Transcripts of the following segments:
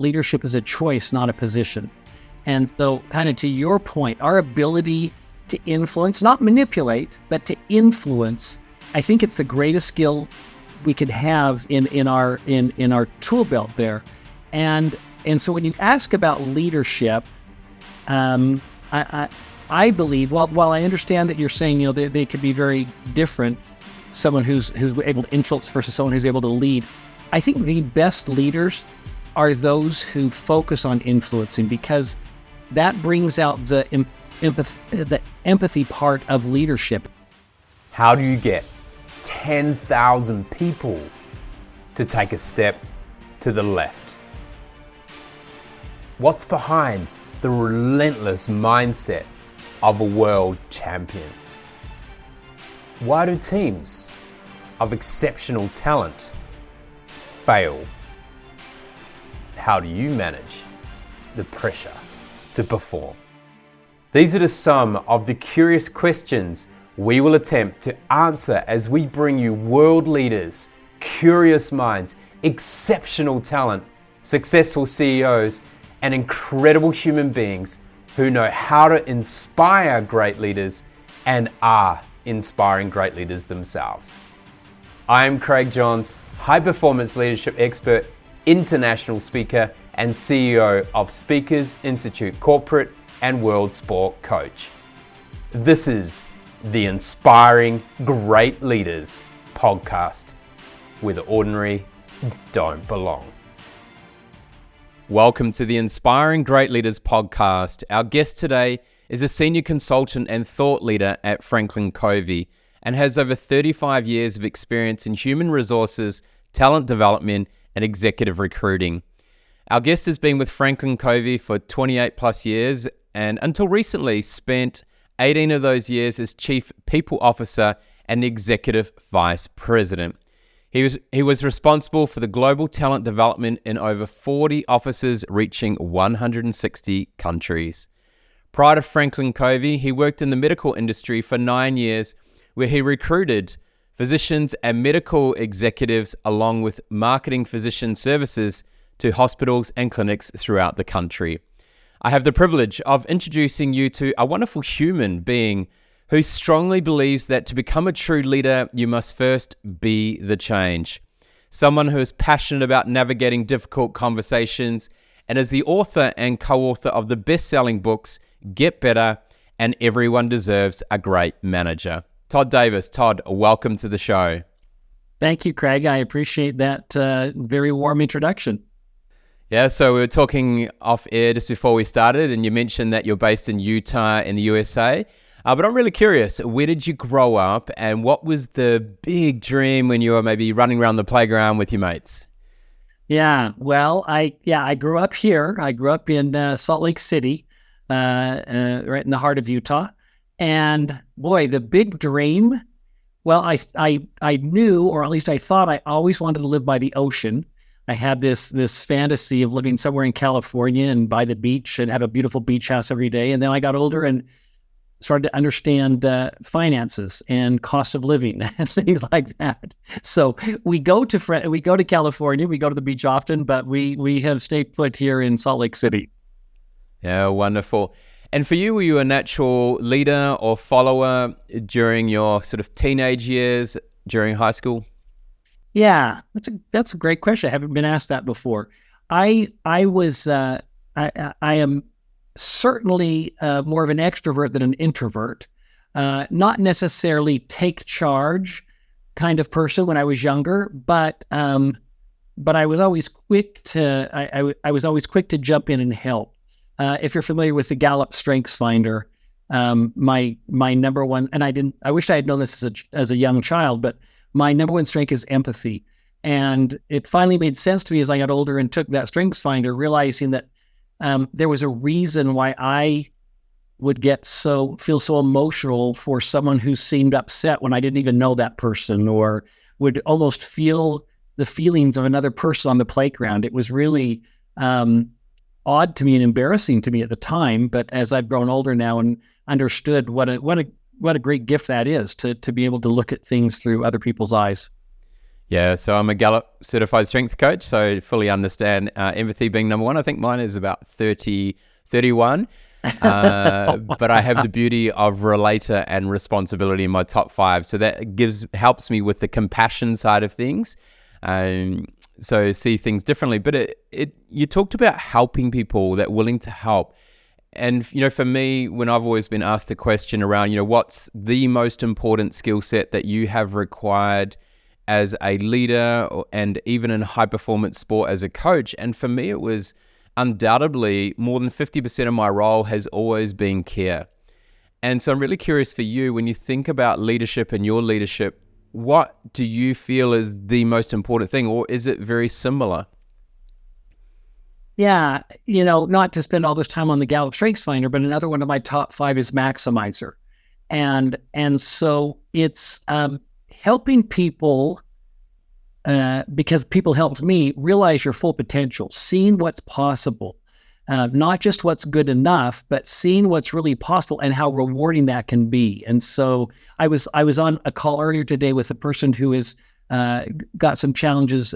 Leadership is a choice, not a position. And so kind of to your point, our ability to influence, not manipulate, but to influence, I think it's the greatest skill we could have in our tool belt there. And so when you ask about leadership, I believe, while I understand that you're saying, they could be very different, someone who's able to influence versus someone who's able to lead, I think the best leaders are those who focus on influencing, because that brings out the empathy part of leadership. How do you get 10,000 people to take a step to the left? What's behind the relentless mindset of a world champion? Why do teams of exceptional talent fail? How do you manage the pressure to perform? These are just some of the curious questions we will attempt to answer as we bring you world leaders, curious minds, exceptional talent, successful CEOs, and incredible human beings who know how to inspire great leaders and are inspiring great leaders themselves. I am Craig Johns, high performance leadership expert, international speaker, and CEO of Speakers Institute Corporate and World Sport Coach. This is the Inspiring Great Leaders podcast, where the ordinary don't belong. Welcome to the Inspiring Great Leaders podcast. Our guest today is a senior consultant and thought leader at FranklinCovey and has over 35 years of experience in human resources, talent development, and executive recruiting. Our guest has been with FranklinCovey for 28 plus years and until recently spent 18 of those years as Chief People Officer and Executive Vice President. He was responsible for the global talent development in over 40 offices reaching 160 countries. Prior to FranklinCovey, he worked in the medical industry for 9 years, where he recruited physicians and medical executives along with marketing physician services to hospitals and clinics throughout the country. I have the privilege of introducing you to a wonderful human being who strongly believes that to become a true leader, you must first be the change. Someone who is passionate about navigating difficult conversations and is the author and co-author of the best-selling books, Get Better and Everyone Deserves a Great Manager. Todd Davis. Todd, welcome to the show. Thank you, Craig. I appreciate that very warm introduction. Yeah, so we were talking off air just before we started, and you mentioned that you're based in Utah in the USA. But I'm really curious, where did you grow up, and what was the big dream when you were maybe running around the playground with your mates? Yeah, well, I grew up here. I grew up in Salt Lake City, right in the heart of Utah. And boy, the big dream, well, I knew, or at least I thought, I always wanted to live by the ocean. I had this fantasy of living somewhere in California and by the beach and have a beautiful beach house every day. And then I got older and started to understand finances and cost of living and things like that. So we go to California, we go to the beach often, but we have stayed put here in Salt Lake City. Yeah, wonderful. And for you, were you a natural leader or follower during your sort of teenage years, during high school? Yeah, that's a great question. I haven't been asked that before. I am certainly more of an extrovert than an introvert. Not necessarily take charge kind of person when I was younger, but I was always quick to I was always quick to jump in and help. If you're familiar with the Gallup Strengths Finder, my number one, and I wish I had known this as a young child, but my number one strength is empathy. And it finally made sense to me as I got older and took that Strengths Finder, realizing that there was a reason why I would feel so emotional for someone who seemed upset when I didn't even know that person, or would almost feel the feelings of another person on the playground. It was really odd to me and embarrassing to me at the time, but as I've grown older now and understood what a great gift that is to be able to look at things through other people's eyes. Yeah, so I'm a Gallup certified strength coach, so fully understand empathy being number one. I think mine is about 30, 31. But I have the beauty of relator and responsibility in my top five. So that helps me with the compassion side of things. So see things differently. But you talked about helping people, that willing to help. And, for me, when I've always been asked the question around, what's the most important skill set that you have required as a leader and even in high performance sport as a coach? And for me, it was undoubtedly more than 50% of my role has always been care. And so I'm really curious for you, when you think about leadership and your leadership, what do you feel is the most important thing, or is it very similar? Yeah, not to spend all this time on the Gallup Strengths Finder, but another one of my top five is maximizer. And so it's helping people, because people helped me realize your full potential, seeing what's possible, not just what's good enough, but seeing what's really possible and how rewarding that can be. And so I was on a call earlier today with a person who has got some challenges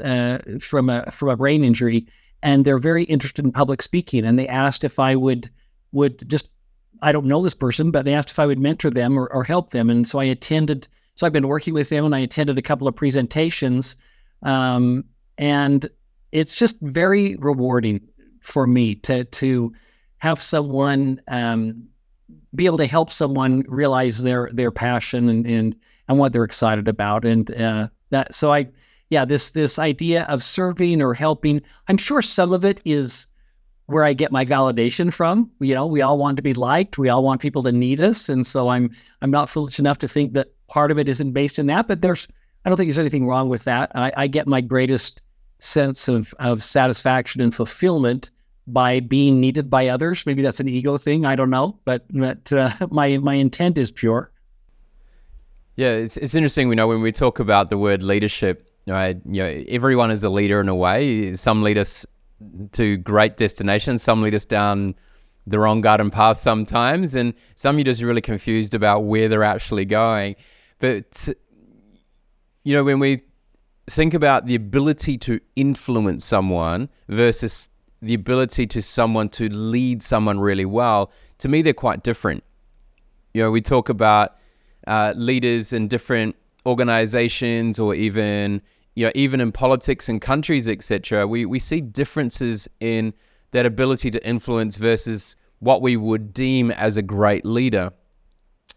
from a brain injury, and they're very interested in public speaking. And they asked if I would just, I don't know this person, but they asked if I would mentor them or help them. And so I attended. So I've been working with them, and I attended a couple of presentations. And it's just very rewarding for me to have someone be able to help someone realize their passion and what they're excited about. And this idea of serving or helping, I'm sure some of it is where I get my validation from. We all want to be liked. We all want people to need us. And so I'm not foolish enough to think that part of it isn't based in that, but I don't think there's anything wrong with that. I get my greatest sense of satisfaction and fulfillment by being needed by others. Maybe that's an ego thing. I don't know, but my intent is pure. Yeah, it's interesting. When we talk about the word leadership, right? Everyone is a leader in a way. Some lead us to great destinations. Some lead us down the wrong garden path sometimes, and some you're just really confused about where they're actually going. But when we think about the ability to influence someone versus the ability to someone to lead someone really well, to me they're quite different. We talk about leaders in different organizations, or even in politics and countries, etc. We see differences in that ability to influence versus what we would deem as a great leader.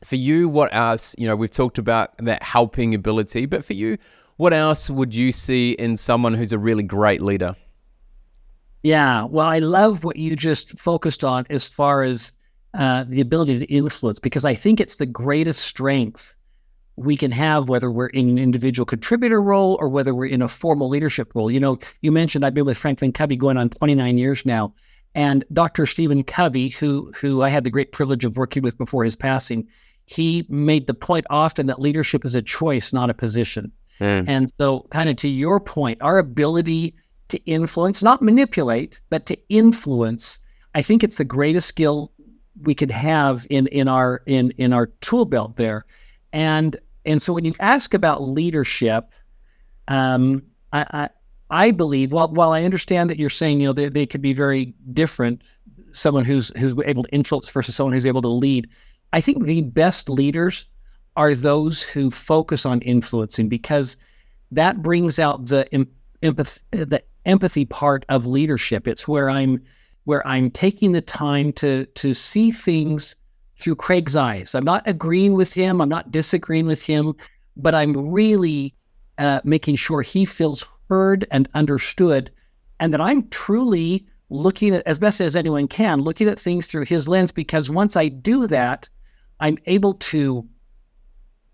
For you, what else, we've talked about that helping ability, but for you, what else would you see in someone who's a really great leader? Yeah, well, I love what you just focused on as far as the ability to influence, because I think it's the greatest strength we can have, whether we're in an individual contributor role or whether we're in a formal leadership role. You mentioned I've been with FranklinCovey going on 29 years now, and Dr. Stephen Covey, who I had the great privilege of working with before his passing, he made the point often that leadership is a choice, not a position. And so kind of to your point, our ability to influence, not manipulate, but to influence, I think it's the greatest skill we could have in our tool belt there. And so when you ask about leadership, I believe, while I understand that you're saying, they could be very different, someone who's able to influence versus someone who's able to lead, I think the best leaders are those who focus on influencing, because that brings out the empathy part of leadership. It's where I'm taking the time to see things through Craig's eyes. I'm not agreeing with him. I'm not disagreeing with him, but I'm really making sure he feels heard and understood, and that I'm truly looking at, as best as anyone can, looking at things through his lens, because once I do that, I'm able to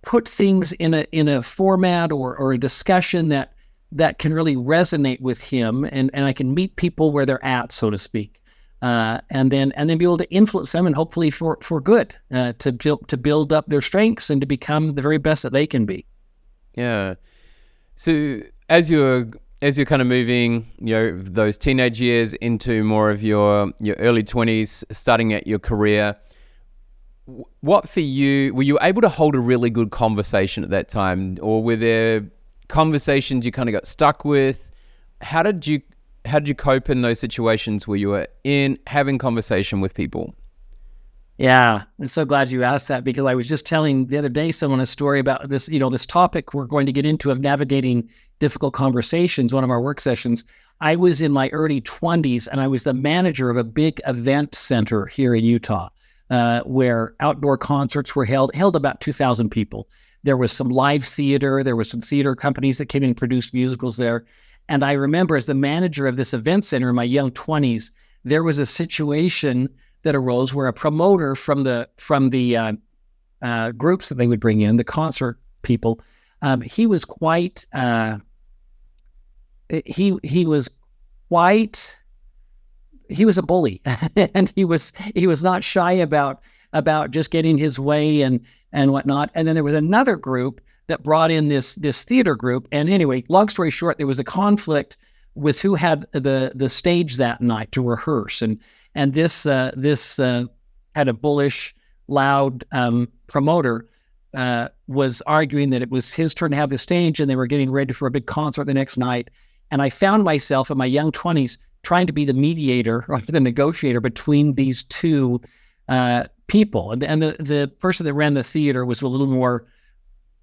put things in a format or a discussion that can really resonate with him, and I can meet people where they're at, so to speak. And then be able to influence them, and hopefully for good, to build up their strengths and to become the very best that they can be. Yeah. So as you're kind of moving, those teenage years into more of your early 20s, starting at your career, what for you, were you able to hold a really good conversation at that time, or were there conversations you kind of got stuck with? How did you cope in those situations where you were in having conversation with people? Yeah, I'm so glad you asked that, because I was just telling the other day someone a story about this, this topic we're going to get into of navigating difficult conversations, one of our work sessions. I was in my early 20s, and I was the manager of a big event center here in Utah, where outdoor concerts were held about 2,000 people. There was some live theater. There were some theater companies that came in and produced musicals there. And I remember, as the manager of this event center in my young 20s, there was a situation that arose where a promoter from the groups that they would bring in, the concert people, he was quite he was a bully, and he was not shy about just getting his way and whatnot. And then there was another group that brought in this theater group. And anyway, long story short, there was a conflict with who had the stage that night to rehearse. And this had a bullish, loud promoter was arguing that it was his turn to have the stage, and they were getting ready for a big concert the next night. And I found myself in my young 20s trying to be the mediator or the negotiator between these two people. And the person that ran the theater was a little more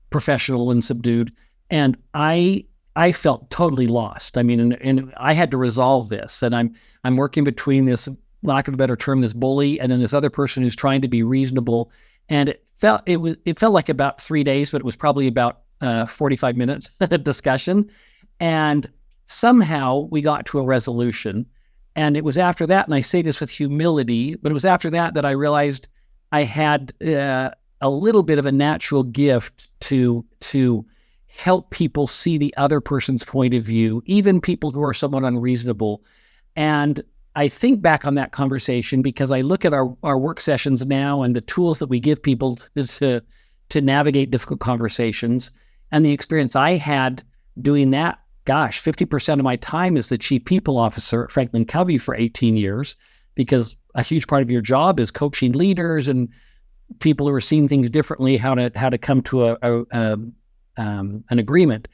professional and subdued. And I felt totally lost. I mean, and I had to resolve this. And I'm working between this, lack of a better term, this bully, and then this other person who's trying to be reasonable. And it felt like about 3 days, but it was probably about 45 minutes discussion. And somehow we got to a resolution. And it was after that, and I say this with humility, but it was after that I realized I had a little bit of a natural gift to help people see the other person's point of view, even people who are somewhat unreasonable. And I think back on that conversation because I look at our work sessions now and the tools that we give people to navigate difficult conversations, and the experience I had doing that. Gosh, 50% of my time as the chief people officer at FranklinCovey for 18 years, because a huge part of your job is coaching leaders and people who are seeing things differently, how to come to an agreement.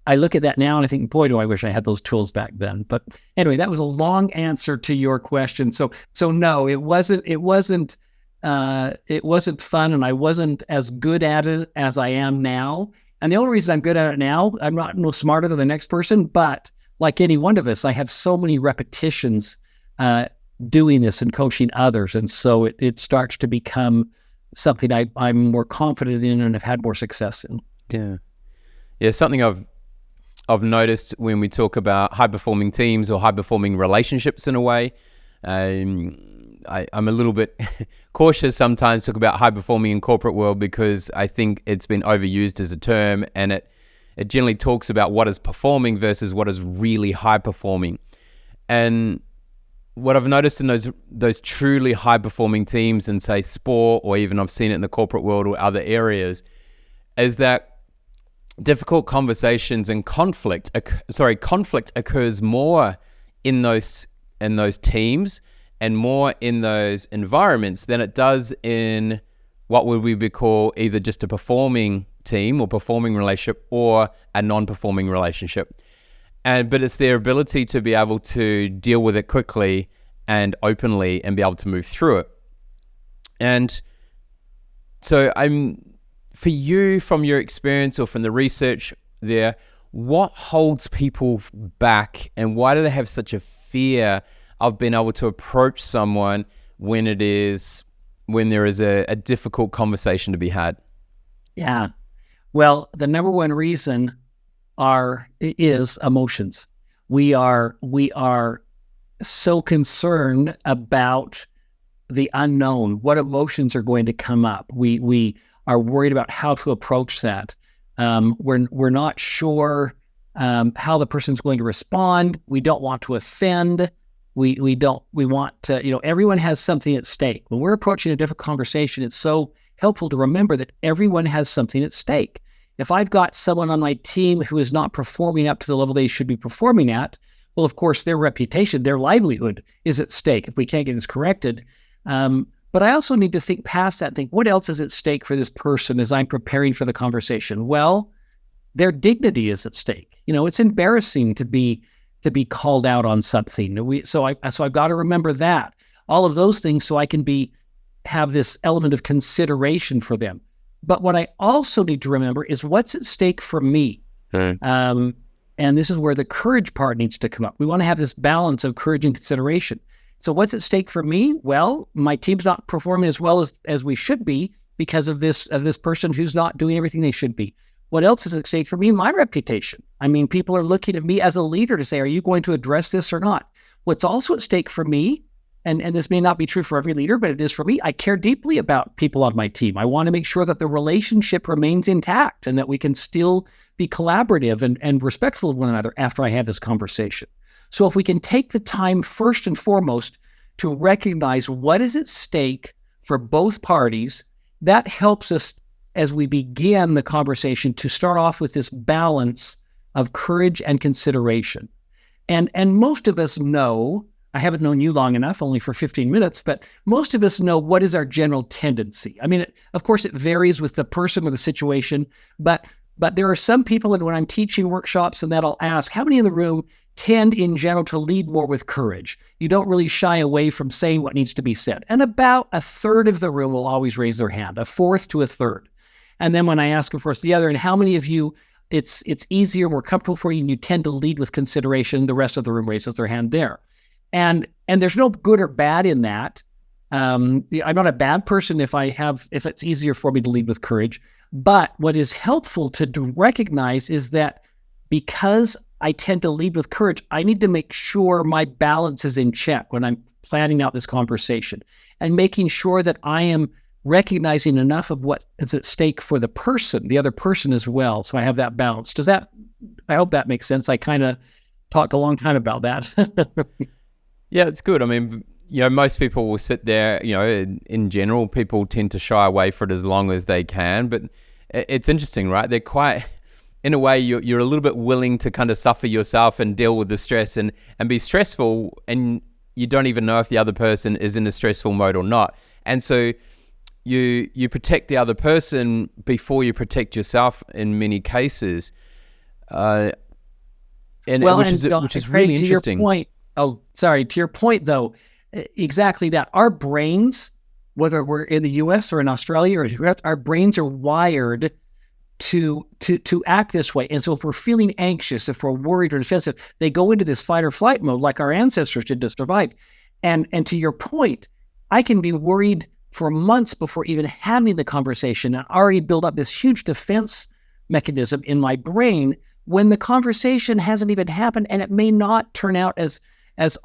I look at that now and I think, boy, do I wish I had those tools back then. But anyway, that was a long answer to your question. So no, it wasn't fun, and I wasn't as good at it as I am now. And the only reason I'm good at it now, I'm not no smarter than the next person, but like any one of us, I have so many repetitions doing this and coaching others. And so it starts to become something I'm more confident in and have had more success in. Yeah. Something I've noticed when we talk about high-performing teams or high-performing relationships in a way, I'm a little bit cautious sometimes to talk about high-performing in corporate world because I think it's been overused as a term, and it generally talks about what is performing versus what is really high-performing. And what I've noticed in those truly high-performing teams in, say, sport, or even I've seen it in the corporate world or other areas, is that difficult conversations and conflict occurs more in those teams and more in those environments than it does in what would we call either just a performing team or performing relationship or a non-performing relationship. But it's their ability to be able to deal with it quickly and openly and be able to move through it. And so for you, from your experience or from the research there, what holds people back, and why do they have such a fear of being able to approach someone when there is a difficult conversation to be had? Yeah. Well, the number one reason is emotions. We are so concerned about the unknown, what emotions are going to come up. We are worried about how to approach that. We're not sure how the person's going to respond. We don't want to offend. We want to, everyone has something at stake. When we're approaching a difficult conversation, it's so helpful to remember that everyone has something at stake. If I've got someone on my team who is not performing up to the level they should be performing at, well, of course, their reputation, their livelihood is at stake if we can't get this corrected. But I also need to think past that and think, what else is at stake for this person as I'm preparing for the conversation? Well, their dignity is at stake. It's embarrassing to be called out on something. So I've got to remember that, all of those things, so I can have this element of consideration for them. But what I also need to remember is what's at stake for me. And this is where the courage part needs to come up. We want to have this balance of courage and consideration. So what's at stake for me? Well, my team's not performing as well as we should be because of this person who's not doing everything they should be. What else is at stake for me? My reputation. I mean, people are looking at me as a leader to say, are you going to address this or not? What's also at stake for me, and this may not be true for every leader, but it is for me, I care deeply about people on my team. I want to make sure that the relationship remains intact and that we can still be collaborative and respectful of one another after I have this conversation. So if we can take the time first and foremost to recognize what is at stake for both parties, that helps us as we begin the conversation to start off with this balance of courage and consideration. And most of us know, I haven't known you long enough, only for 15 minutes, but most of us know what is our general tendency. I mean, of course, it varies with the person or the situation, but there are some people, and when I'm teaching workshops and that, I'll ask, how many in the room tend in general to lead more with courage? You don't really shy away from saying what needs to be said. And about a third of the room will always raise their hand, a fourth to a third. And then when I ask, of course, the other, and how many of you, it's easier, more comfortable for you, and you tend to lead with consideration, the rest of the room raises their hand there. And there's no good or bad in that. I'm not a bad person if it's easier for me to lead with courage. But what is helpful to recognize is that because I tend to lead with courage, I need to make sure my balance is in check when I'm planning out this conversation and making sure that I am recognizing enough of what is at stake for the other person as well. So I have that balance. I hope that makes sense. I kind of talked a long time about that. Yeah, it's good. I mean, most people will sit there, in general, people tend to shy away for it as long as they can, but it's interesting, right? They're quite, in a way, you're a little bit willing to kind of suffer yourself and deal with the stress and be stressful, and you don't even know if the other person is in a stressful mode or not. And so you protect the other person before you protect yourself in many cases, which is really interesting. To your point, though, exactly that. Our brains, whether we're in the U.S. or in Australia, our brains are wired to act this way. And so if we're feeling anxious, if we're worried or defensive, they go into this fight or flight mode like our ancestors did to survive. And to your point, I can be worried for months before even having the conversation and already build up this huge defense mechanism in my brain when the conversation hasn't even happened, and it may not turn out as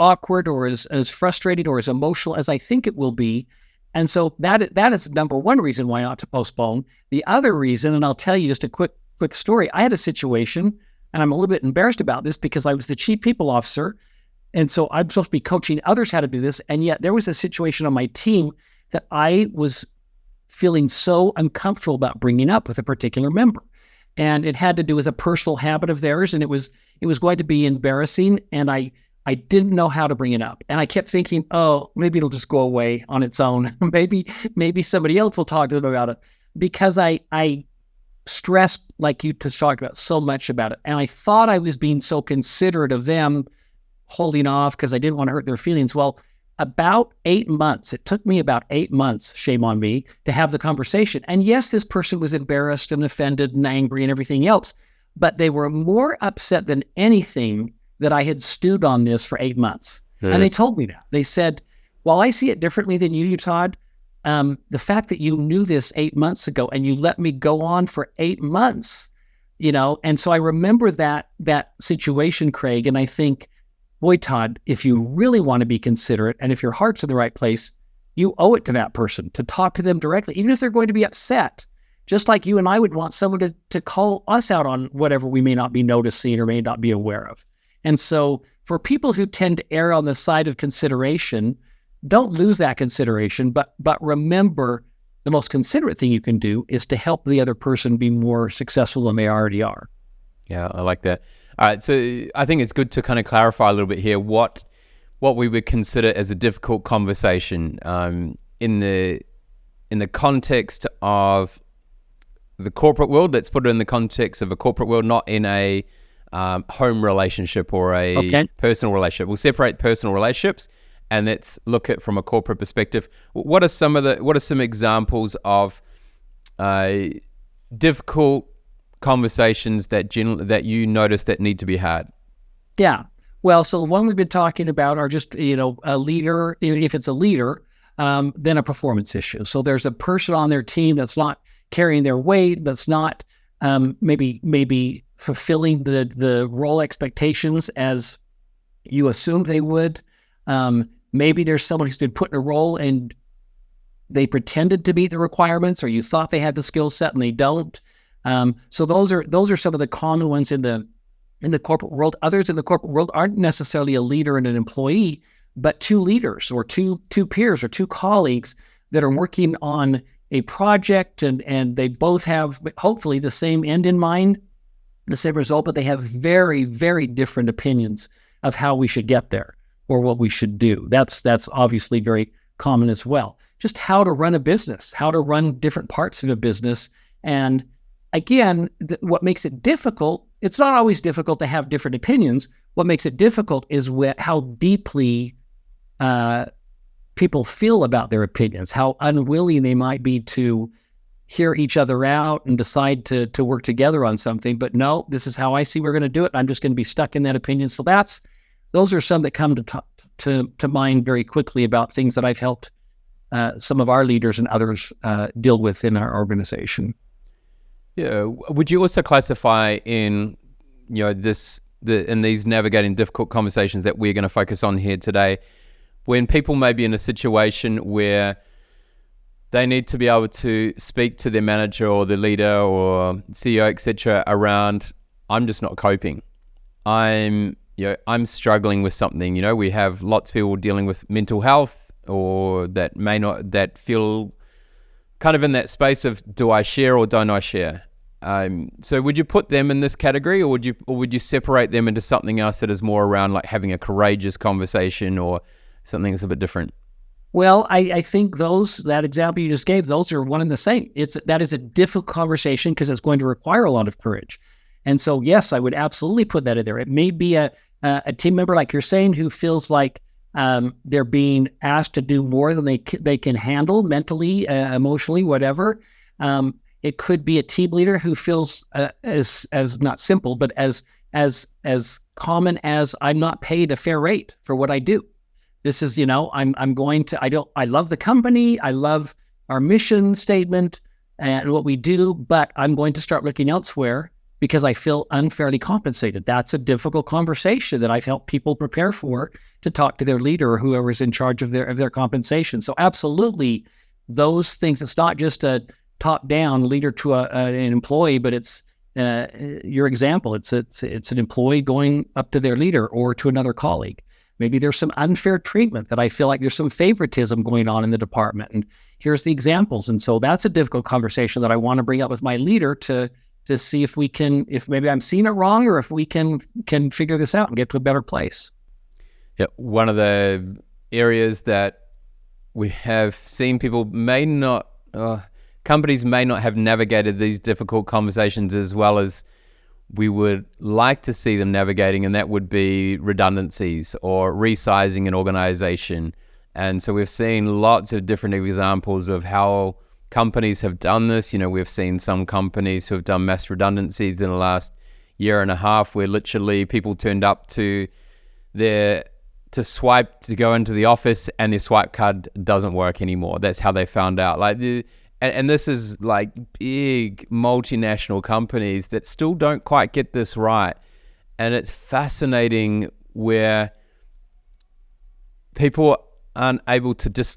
awkward or as frustrated or as emotional as I think it will be. And so that is number one reason why not to postpone. The other reason, and I'll tell you just a quick story. I had a situation, and I'm a little bit embarrassed about this because I was the chief people officer, and so I'm supposed to be coaching others how to do this, and yet there was a situation on my team that I was feeling so uncomfortable about bringing up with a particular member. And it had to do with a personal habit of theirs, and it was going to be embarrassing, and I didn't know how to bring it up. And I kept thinking, oh, maybe it'll just go away on its own. maybe somebody else will talk to them about it. Because I stressed, like you just talked about, so much about it. And I thought I was being so considerate of them, holding off because I didn't want to hurt their feelings. Well, about 8 months, it took me about 8 months, shame on me, to have the conversation. And yes, this person was embarrassed and offended and angry and everything else, but they were more upset than anything that I had stewed on this for 8 months. And they told me that. They said, while I see it differently than you, Todd, the fact that you knew this 8 months ago and you let me go on for 8 months, and so I remember that situation, Craig, and I think, boy, Todd, if you really want to be considerate and if your heart's in the right place, you owe it to that person to talk to them directly, even if they're going to be upset, just like you and I would want someone to call us out on whatever we may not be noticing or may not be aware of. And so for people who tend to err on the side of consideration, don't lose that consideration, but remember the most considerate thing you can do is to help the other person be more successful than they already are. Yeah, I like that. All right, so I think it's good to kind of clarify a little bit here what we would consider as a difficult conversation in the context of the corporate world. Let's put it in the context of a corporate world, not in a home relationship or a personal relationship. We'll separate personal relationships and let's look at from a corporate perspective. What are some examples of difficult conversations that you notice that need to be had? Yeah. Well, so the one we've been talking about are just, a leader, if it's a leader, then a performance issue. So there's a person on their team that's not carrying their weight, that's not maybe fulfilling the role expectations as you assumed they would. Maybe there's someone who's been put in a role and they pretended to meet the requirements, or you thought they had the skill set and they don't. So those are some of the common ones in the corporate world. Others in the corporate world aren't necessarily a leader and an employee, but two leaders or two peers or two colleagues that are working on a project, and they both have hopefully the same end in mind, the same result, but they have very, very different opinions of how we should get there or what we should do. That's obviously very common as well. Just how to run a business, how to run different parts of a business. And again, what makes it difficult, it's not always difficult to have different opinions. What makes it difficult is how deeply people feel about their opinions, how unwilling they might be to hear each other out and decide to work together on something. But no, this is how I see we're going to do it. I'm just going to be stuck in that opinion. So those are some that come to mind very quickly about things that I've helped some of our leaders and others deal with in our organization. Yeah. Would you also classify in these navigating difficult conversations that we're going to focus on here today, when people may be in a situation where they need to be able to speak to their manager or the leader or CEO, etc., around, I'm just not coping. I'm struggling with something. We have lots of people dealing with mental health, or that feel kind of in that space of, do I share or don't I share? So would you put them in this category, or would you separate them into something else that is more around like having a courageous conversation or something that's a bit different? Well, I think that example you just gave, those are one and the same. That is a difficult conversation because it's going to require a lot of courage. And so, yes, I would absolutely put that in there. It may be a team member, like you're saying, who feels like they're being asked to do more than they can handle mentally, emotionally, whatever. It could be a team leader who feels as not simple, but as common as, I'm not paid a fair rate for what I do. This is, I love the company. I love our mission statement and what we do, but I'm going to start looking elsewhere because I feel unfairly compensated. That's a difficult conversation that I've helped people prepare for, to talk to their leader or whoever's in charge of their compensation. So absolutely, those things, it's not just a top-down leader to an employee, but it's your example. It's an employee going up to their leader or to another colleague. Maybe there's some unfair treatment that I feel like there's some favoritism going on in the department, and here's the examples. And so that's a difficult conversation that I want to bring up with my leader to see if maybe I'm seeing it wrong, or if we can figure this out and get to a better place. Yeah, one of the areas that we have seen companies may not have navigated these difficult conversations as well as we would like to see them navigating, and that would be redundancies or resizing an organization. And so we've seen lots of different examples of how companies have done this. We've seen some companies who have done mass redundancies in the last year and a half, where literally people turned up to swipe to go into the office and their swipe card doesn't work anymore. That's how they found out. And this is like big multinational companies that still don't quite get this right. And it's fascinating where people aren't able to just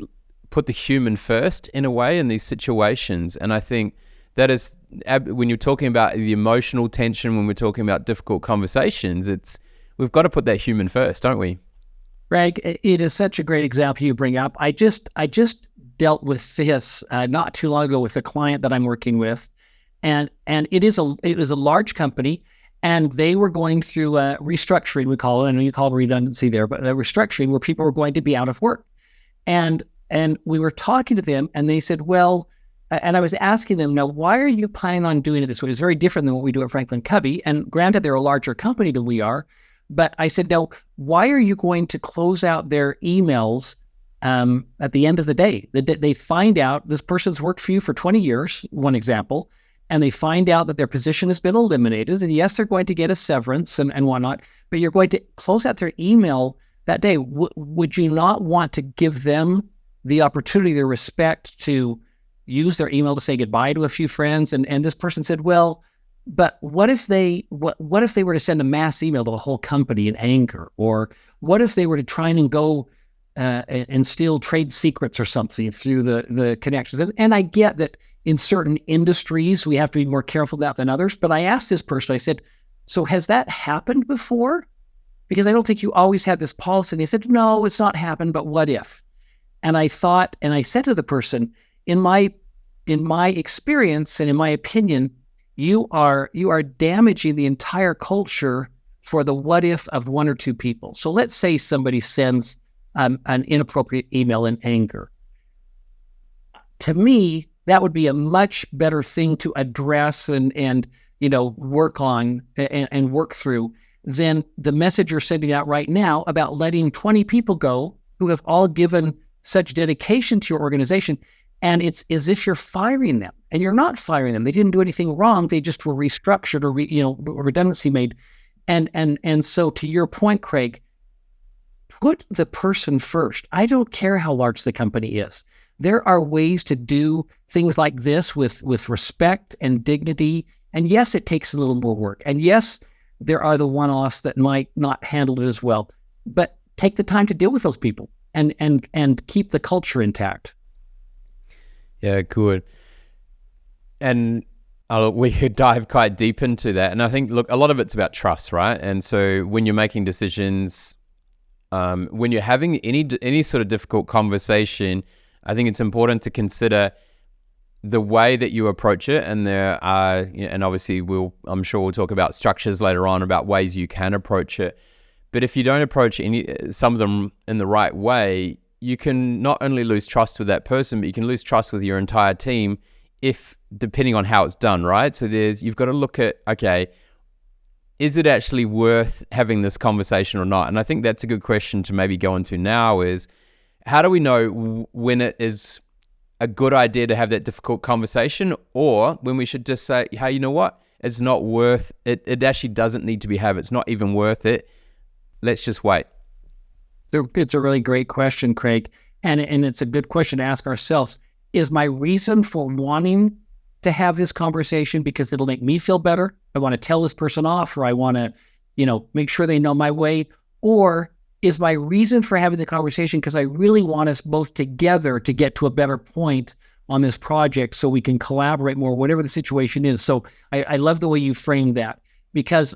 put the human first in a way in these situations. And I think that is, when you're talking about the emotional tension, when we're talking about difficult conversations, we've got to put that human first, don't we? Greg, it is such a great example you bring up. I just dealt with this not too long ago with a client that I'm working with, and it was a large company, and they were going through a restructuring, we call it. I know you call it redundancy there, but a restructuring where people were going to be out of work, and we were talking to them, and they said, well, And I was asking them, now, why are you planning on doing it this way? It's very different than what we do at FranklinCovey. And granted, they're a larger company than we are. But I said, now, why are you going to close out their emails at the end of the day? They find out this person's worked for you for 20 years, one example, and they find out that their position has been eliminated. And yes, they're going to get a severance and whatnot, but you're going to close out their email that day. Would you not want to give them the opportunity, the respect to use their email to say goodbye to a few friends? And this person said, well, but what if they were to send a mass email to the whole company in anger? Or what if they were to try and go and steal trade secrets or something through the connections? And I get that in certain industries, we have to be more careful of that than others. But I asked this person, I said, so has that happened before? Because I don't think you always had this policy. And they said, no, it's not happened, but what if? And I thought, and I said to the person, in my experience and in my opinion, you are damaging the entire culture for the what if of one or two people. So let's say somebody sends an inappropriate email in anger. To me, that would be a much better thing to address and work on and work through than the message you're sending out right now about letting 20 people go who have all given such dedication to your organization. And it's as if you're firing them, and you're not firing them. They didn't do anything wrong. They just were restructured or redundancy made. And so to your point, Craig, put the person first. I don't care how large the company is. There are ways to do things like this with respect and dignity. And yes, it takes a little more work. And yes, there are the one-offs that might not handle it as well. But take the time to deal with those people and keep the culture intact. Yeah, good. And we could dive quite deep into that. And I think, look, a lot of it's about trust, right? And so when you're making decisions, when you're having any sort of difficult conversation, I think it's important to consider the way that you approach it. And there are, and obviously I'm sure we'll talk about structures later on about ways you can approach it. But if you don't approach some of them in the right way, you can not only lose trust with that person, but you can lose trust with your entire team depending on how it's done, right? So you've got to look at, okay, is it actually worth having this conversation or not? And I think that's a good question to maybe go into now is, how do we know when it is a good idea to have that difficult conversation, or when we should just say, hey, you know what? It's not worth it. It actually doesn't need to be had. It's not even worth it. Let's just wait. It's a really great question, Craig. And it's a good question to ask ourselves. Is my reason for wanting to have this conversation because it'll make me feel better? I want to tell this person off, or I want to, make sure they know my way. Or is my reason for having the conversation because I really want us both together to get to a better point on this project so we can collaborate more, whatever the situation is. So I love the way you framed that, because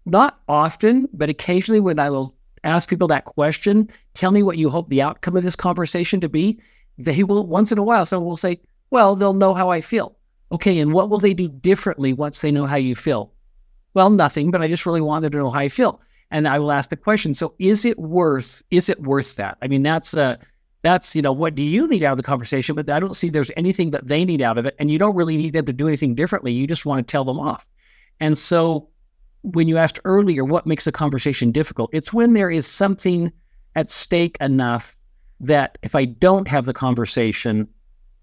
not often, but occasionally when I will ask people that question, tell me what you hope the outcome of this conversation to be, they will, once in a while, someone will say, well, they'll know how I feel. Okay, and what will they do differently once they know how you feel? Well, nothing, but I just really want them to know how I feel. And I will ask the question, so is it worth that? I mean, that's what do you need out of the conversation? But I don't see there's anything that they need out of it. And you don't really need them to do anything differently. You just want to tell them off. And so when you asked earlier, what makes a conversation difficult? It's when there is something at stake enough that if I don't have the conversation,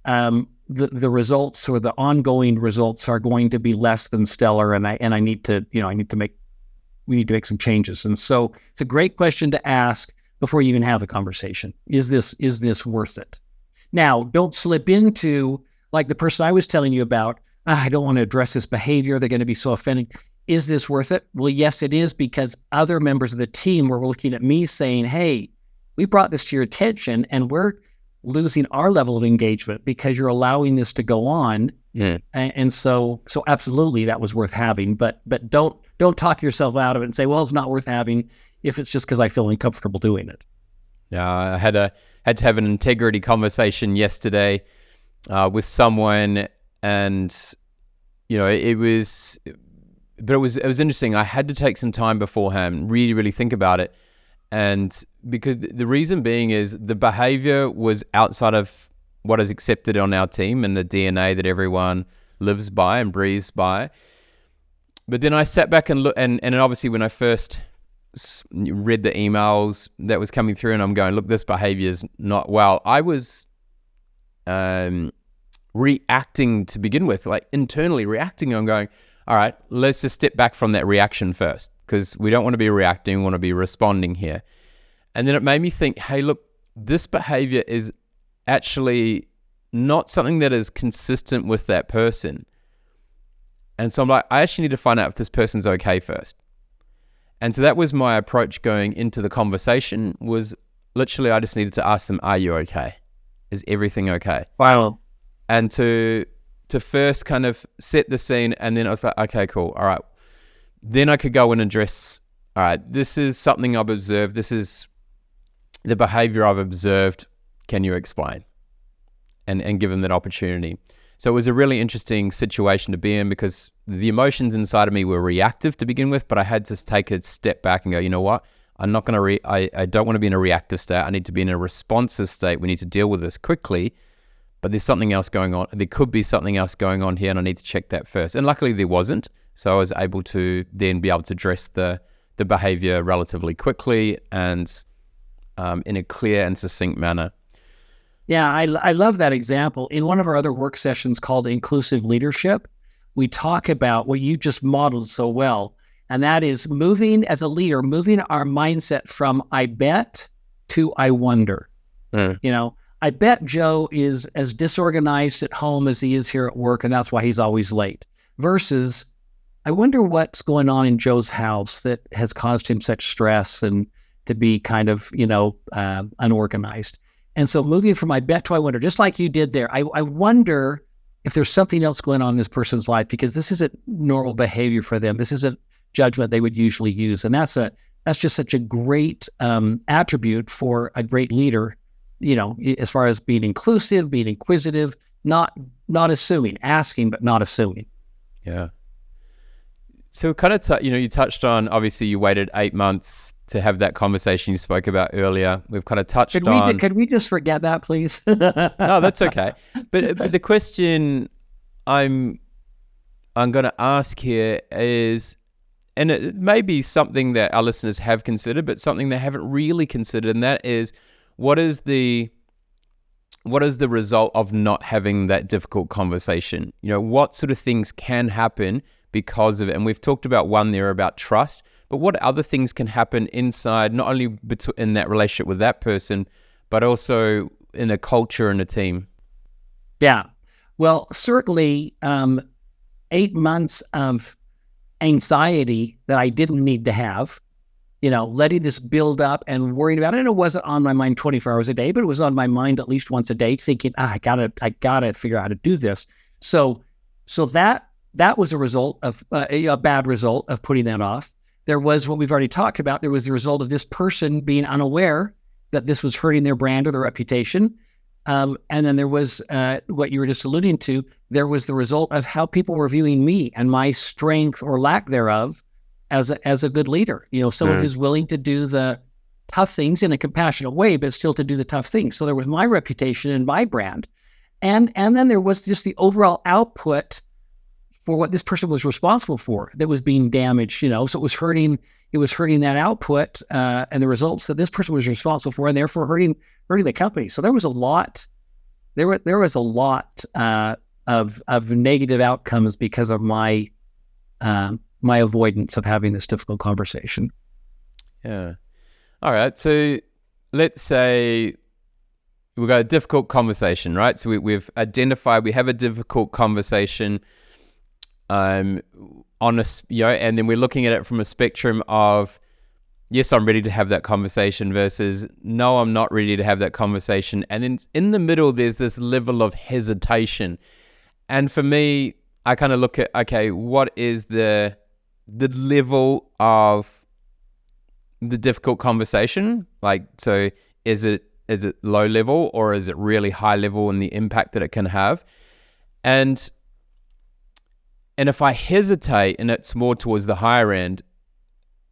the results or the ongoing results are going to be less than stellar, and I need to we need to make some changes. And so it's a great question to ask before you even have the conversation. Is this worth it? Now, don't slip into like the person I was telling you about. I don't want to address this behavior. They're going to be so offended. Is this worth it? Well, yes, it is, because other members of the team were looking at me saying, hey, we brought this to your attention and we're losing our level of engagement because you're allowing this to go on. Yeah. And so absolutely that was worth having, but don't talk yourself out of it and say, well, it's not worth having if it's just because I feel uncomfortable doing it. Yeah, I had to have an integrity conversation yesterday with someone, and it was interesting. I had to take some time beforehand, really, really think about it. And because the reason being is the behavior was outside of what is accepted on our team and the DNA that everyone lives by and breathes by. But then I sat back and looked, and obviously when I first read the emails that was coming through, and I'm going, look, this behavior is not well. I was reacting to begin with, like internally reacting. I'm going, all right, let's just step back from that reaction first, because we don't want to be reacting, we want to be responding here. And then it made me think, hey, look, this behavior is actually not something that is consistent with that person. And so I'm like, I actually need to find out if this person's okay first. And so that was my approach going into the conversation, was literally I just needed to ask them, are you okay? Is everything okay? Wow. And to first kind of set the scene, and then I was like, okay, cool, all right. Then I could go and address, all right, this is something I've observed. This is the behavior I've observed. Can you explain? And give them that opportunity. So it was a really interesting situation to be in, because the emotions inside of me were reactive to begin with, but I had to take a step back and go, you know what? I'm not going to, I don't want to be in a reactive state. I need to be in a responsive state. We need to deal with this quickly, but there's something else going on. There could be something else going on here, and I need to check that first. And luckily there wasn't. So I was able to then be able to address the behavior relatively quickly and in a clear and succinct manner. Yeah, I love that example. In one of our other work sessions called Inclusive Leadership, we talk about what you just modeled so well, and that is moving as a leader, moving our mindset from I bet to I wonder. You know, I bet Joe is as disorganized at home as he is here at work, and that's why he's always late. Versus, I wonder what's going on in Joe's house that has caused him such stress and to be kind of, unorganized. And so moving from I bet to I wonder, just like you did there, I wonder if there's something else going on in this person's life, because this isn't normal behavior for them. This isn't judgment they would usually use. And that's just such a great attribute for a great leader, as far as being inclusive, being inquisitive, not assuming, asking, but not assuming. Yeah. So kind of, you touched on, obviously you waited 8 months to have that conversation you spoke about earlier. We've kind of touched on... Could we just forget that, please? No, that's okay. But the question I'm going to ask here is, and it may be something that our listeners have considered, but something they haven't really considered, and that is, what is the result of not having that difficult conversation? What sort of things can happen because of it? And we've talked about one there about trust, but what other things can happen inside, not only in that relationship with that person, but also in a culture and a team? Yeah. Well, certainly 8 months of anxiety that I didn't need to have, letting this build up and worrying about it. And it wasn't on my mind 24 hours a day, but it was on my mind at least once a day, thinking, I gotta figure out how to do this. So that was a result of a bad result of putting that off. There was what we've already talked about. There was the result of this person being unaware that this was hurting their brand or their reputation. And then there was what you were just alluding to. There was the result of how people were viewing me and my strength or lack thereof as a good leader. Someone who's willing to do the tough things in a compassionate way, but still to do the tough things. So there was my reputation and my brand. And then there was just the overall output for what this person was responsible for that was being damaged, so it was hurting that output and the results that this person was responsible for, and therefore hurting the company. So there was a lot of negative outcomes because of my avoidance of having this difficult conversation. Yeah. All right. So let's say we've got a difficult conversation, right? So we've identified we have a difficult conversation. And then we're looking at it from a spectrum of, yes, I'm ready to have that conversation versus, no, I'm not ready to have that conversation. And then in the middle, there's this level of hesitation. And for me, I kind of look at, okay, what is the level of the difficult conversation? Like, so is it low level, or is it really high level in the impact that it can have? And if I hesitate and it's more towards the higher end,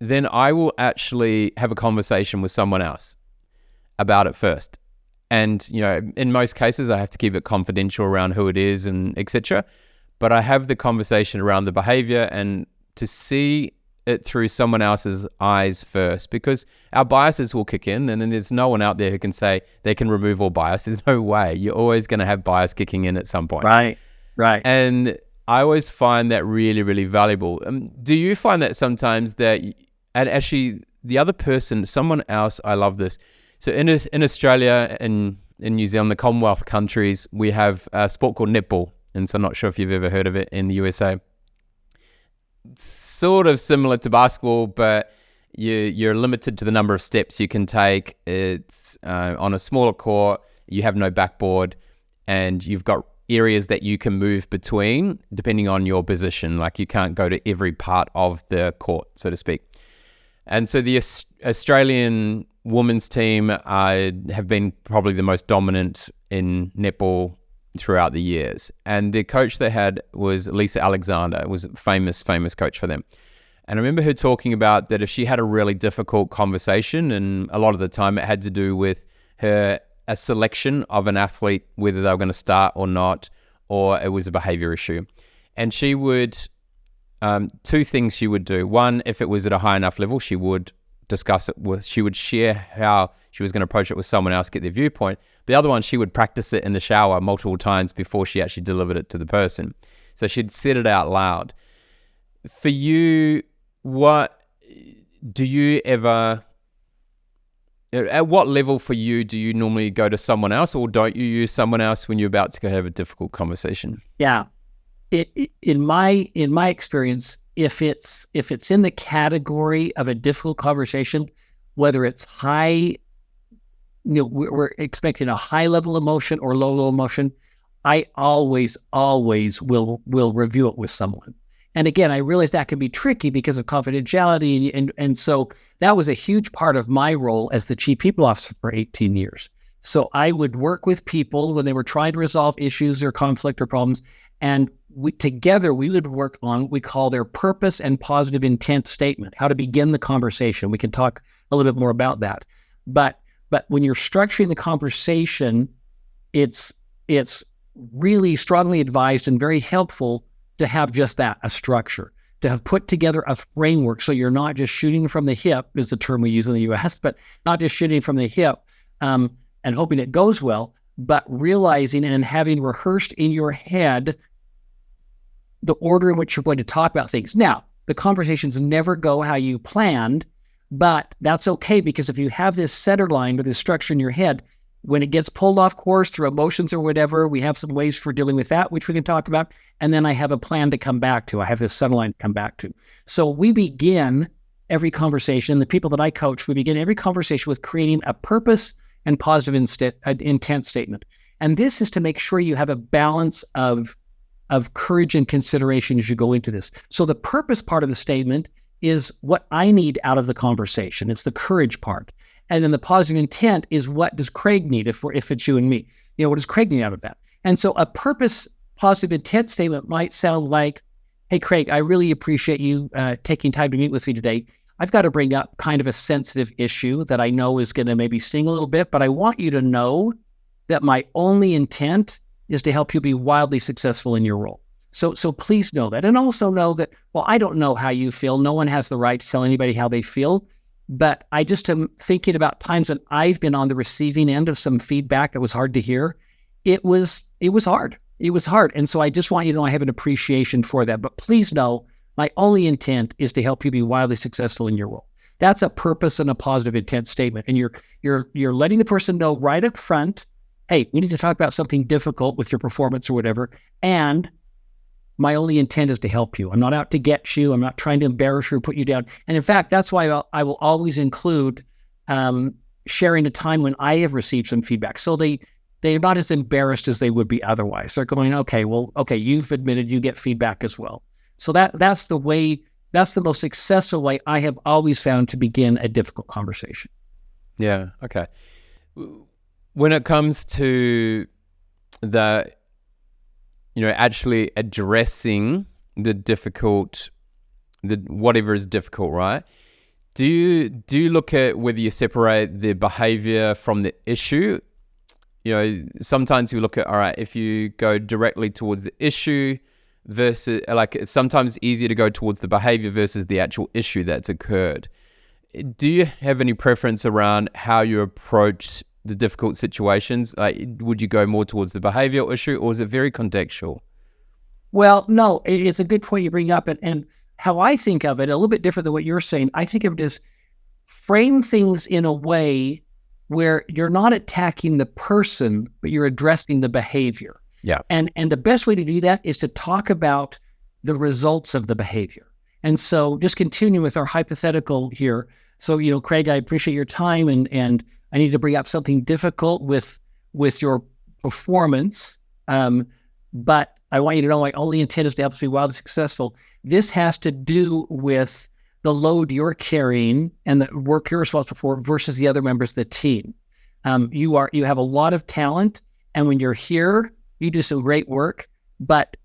then I will actually have a conversation with someone else about it first. And, in most cases, I have to keep it confidential around who it is and etc. But I have the conversation around the behavior and to see it through someone else's eyes first, because our biases will kick in, and then there's no one out there who can say they can remove all bias. There's no way. You're always going to have bias kicking in at some point. Right. And I always find that really, really valuable. Do you find that sometimes that, and actually the other person, someone else, I love this. So in Australia and in New Zealand, the Commonwealth countries, we have a sport called netball. And so I'm not sure if you've ever heard of it in the USA. Sort of similar to basketball, but you're limited to the number of steps you can take. It's on a smaller court, you have no backboard, and you've got areas that you can move between depending on your position. Like you can't go to every part of the court, so to speak. And so the Australian women's team have been probably the most dominant in netball throughout the years. And the coach they had was Lisa Alexander, was a famous coach for them. And I remember her talking about that if she had a really difficult conversation, and a lot of the time it had to do with a selection of an athlete, whether they were going to start or not, or it was a behavior issue. And she would, two things she would do. One, if it was at a high enough level, she would discuss it she would share how she was going to approach it with someone else, get their viewpoint. The other one, she would practice it in the shower multiple times before she actually delivered it to the person. So she'd said it out loud. For you, what do you ever, at what level for you do you normally go to someone else, or don't you use someone else when you're about to go have a difficult conversation? Yeah. In my experience, if it's in the category of a difficult conversation, whether it's high, we're expecting a high level emotion or low emotion, I always will review it with someone. And again, I realize that can be tricky because of confidentiality, and so that was a huge part of my role as the chief people officer for 18 years. So I would work with people when they were trying to resolve issues or conflict or problems, and together we would work on what we call their purpose and positive intent statement, how to begin the conversation. We can talk a little bit more about that. But when you're structuring the conversation, it's really strongly advised and very helpful to have just that, a structure, to have put together a framework so you're not just shooting from the hip, is the term we use in the US, but not just shooting from the hip and hoping it goes well, but realizing and having rehearsed in your head the order in which you're going to talk about things. Now, the conversations never go how you planned, but that's okay, because if you have this center line or this structure in your head, when it gets pulled off course through emotions or whatever, we have some ways for dealing with that, which we can talk about. And then I have a plan to come back to. I have this center line to come back to. So we begin every conversation, the people that I coach, we begin every conversation with creating a purpose and positive intent statement. And this is to make sure you have a balance of courage and consideration as you go into this. So the purpose part of the statement is what I need out of the conversation. It's the courage part. And then the positive intent is, what does Craig need if it's you and me? What does Craig need out of that? And so a purpose positive intent statement might sound like, hey, Craig, I really appreciate you taking time to meet with me today. I've got to bring up kind of a sensitive issue that I know is going to maybe sting a little bit, but I want you to know that my only intent is to help you be wildly successful in your role. So please know that. And also know that, well, I don't know how you feel. No one has the right to tell anybody how they feel. But I just am thinking about times when I've been on the receiving end of some feedback that was hard to hear. It was hard. It was hard. And so I just want you to know I have an appreciation for that. But please know, my only intent is to help you be wildly successful in your role. That's a purpose and a positive intent statement. And you're letting the person know right up front, hey, we need to talk about something difficult with your performance or whatever. And my only intent is to help you. I'm not out to get you. I'm not trying to embarrass you or put you down. And in fact, that's why I will always include sharing a time when I have received some feedback. So they're not as embarrassed as they would be otherwise. They're going, okay, you've admitted you get feedback as well. So that's the most successful way I have always found to begin a difficult conversation. Yeah, okay. When it comes to actually addressing whatever is difficult, right? Do you look at whether you separate the behavior from the issue? sometimes we look at, all right, if you go directly towards the issue versus, like, it's sometimes easier to go towards the behavior versus the actual issue that's occurred. Do you have any preference around how you approach the difficult situations? Like, would you go more towards the behavioral issue, or is it very contextual? Well, no, it's a good point you bring up. And how I think of it, a little bit different than what you're saying. I think of it as frame things in a way where you're not attacking the person, but you're addressing the behavior. Yeah. And the best way to do that is to talk about the results of the behavior. And so just continue with our hypothetical here. So, Craig, I appreciate your time, and I need to bring up something difficult with your performance. But I want you to know my only intent is to help us be wildly successful. This has to do with the load you're carrying and the work you're responsible for versus the other members of the team. You have a lot of talent, and when you're here, you do some great work. But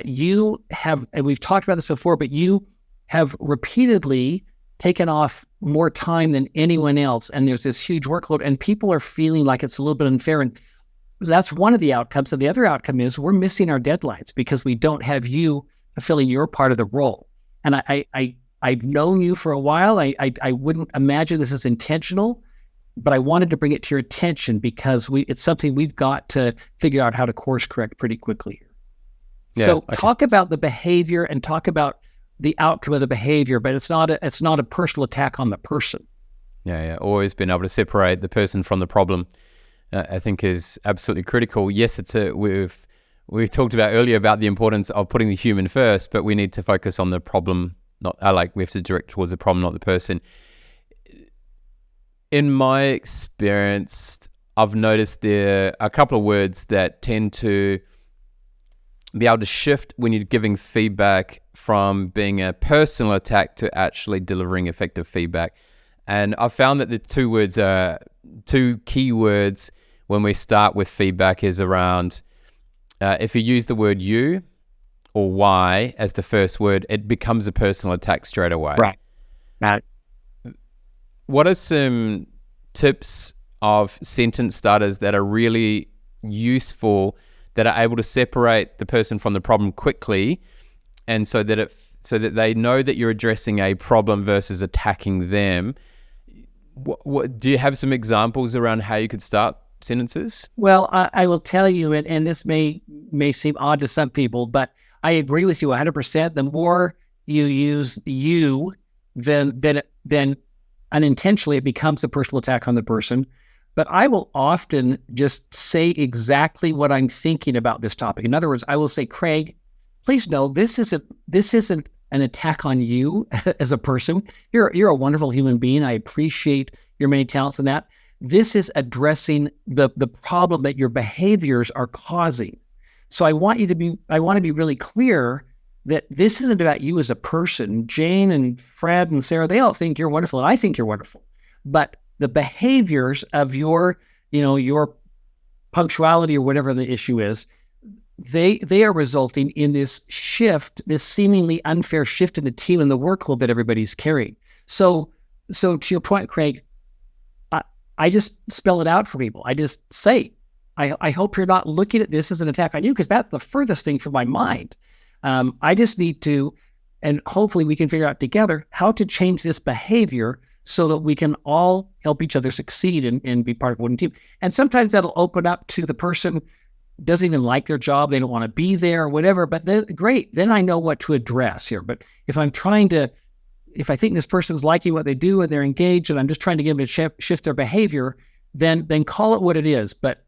you have, and we've talked about this before, but you have repeatedly taken off more time than anyone else, and there's this huge workload, and people are feeling like it's a little bit unfair. And that's one of the outcomes. And the other outcome is we're missing our deadlines because we don't have you fulfilling your part of the role. And I've known you for a while. I wouldn't imagine this is intentional, but I wanted to bring it to your attention because it's something we've got to figure out how to course correct pretty quickly here. Yeah, so okay. Talk about the behavior and talk about the outcome of the behavior, but it's not a personal attack on the person. Yeah. Always been able to separate the person from the problem, I think, is absolutely critical. Yes, we talked about earlier about the importance of putting the human first, but we need to focus on the problem. We have to direct towards the problem, not the person. In my experience, I've noticed there are a couple of words that tend to be able to shift when you're giving feedback from being a personal attack to actually delivering effective feedback. And I've found that the two key words when we start with feedback is around, if you use the word you or why as the first word, it becomes a personal attack straight away. Right. What are some tips of sentence starters that are really useful, that are able to separate the person from the problem quickly, and so that they know that you're addressing a problem versus attacking them? What do you have some examples around how you could start sentences? Well, I will tell you, and this may seem odd to some people, but I agree with you 100%. The more you use you, then unintentionally it becomes a personal attack on the person. But I will often just say exactly what I'm thinking about this topic. In other words, I will say, Craig, please know this isn't an attack on you as a person. You're a wonderful human being. I appreciate your many talents in that. This is addressing the problem that your behaviors are causing. So I want to be really clear that this isn't about you as a person. Jane and Fred and Sarah, they all think you're wonderful, and I think you're wonderful. But the behaviors of your punctuality or whatever the issue is, they are resulting in this shift, this seemingly unfair shift in the team and the workload that everybody's carrying. So to your point, Craig, I just spell it out for people. I just say, I hope you're not looking at this as an attack on you, because that's the furthest thing from my mind. I just need to, and hopefully we can figure out together how to change this behavior so that we can all help each other succeed and be part of one team. And sometimes that'll open up to the person doesn't even like their job, they don't want to be there or whatever, but then great, then I know what to address here. But if I think this person's liking what they do and they're engaged and I'm just trying to get them to shift their behavior, then call it what it is. But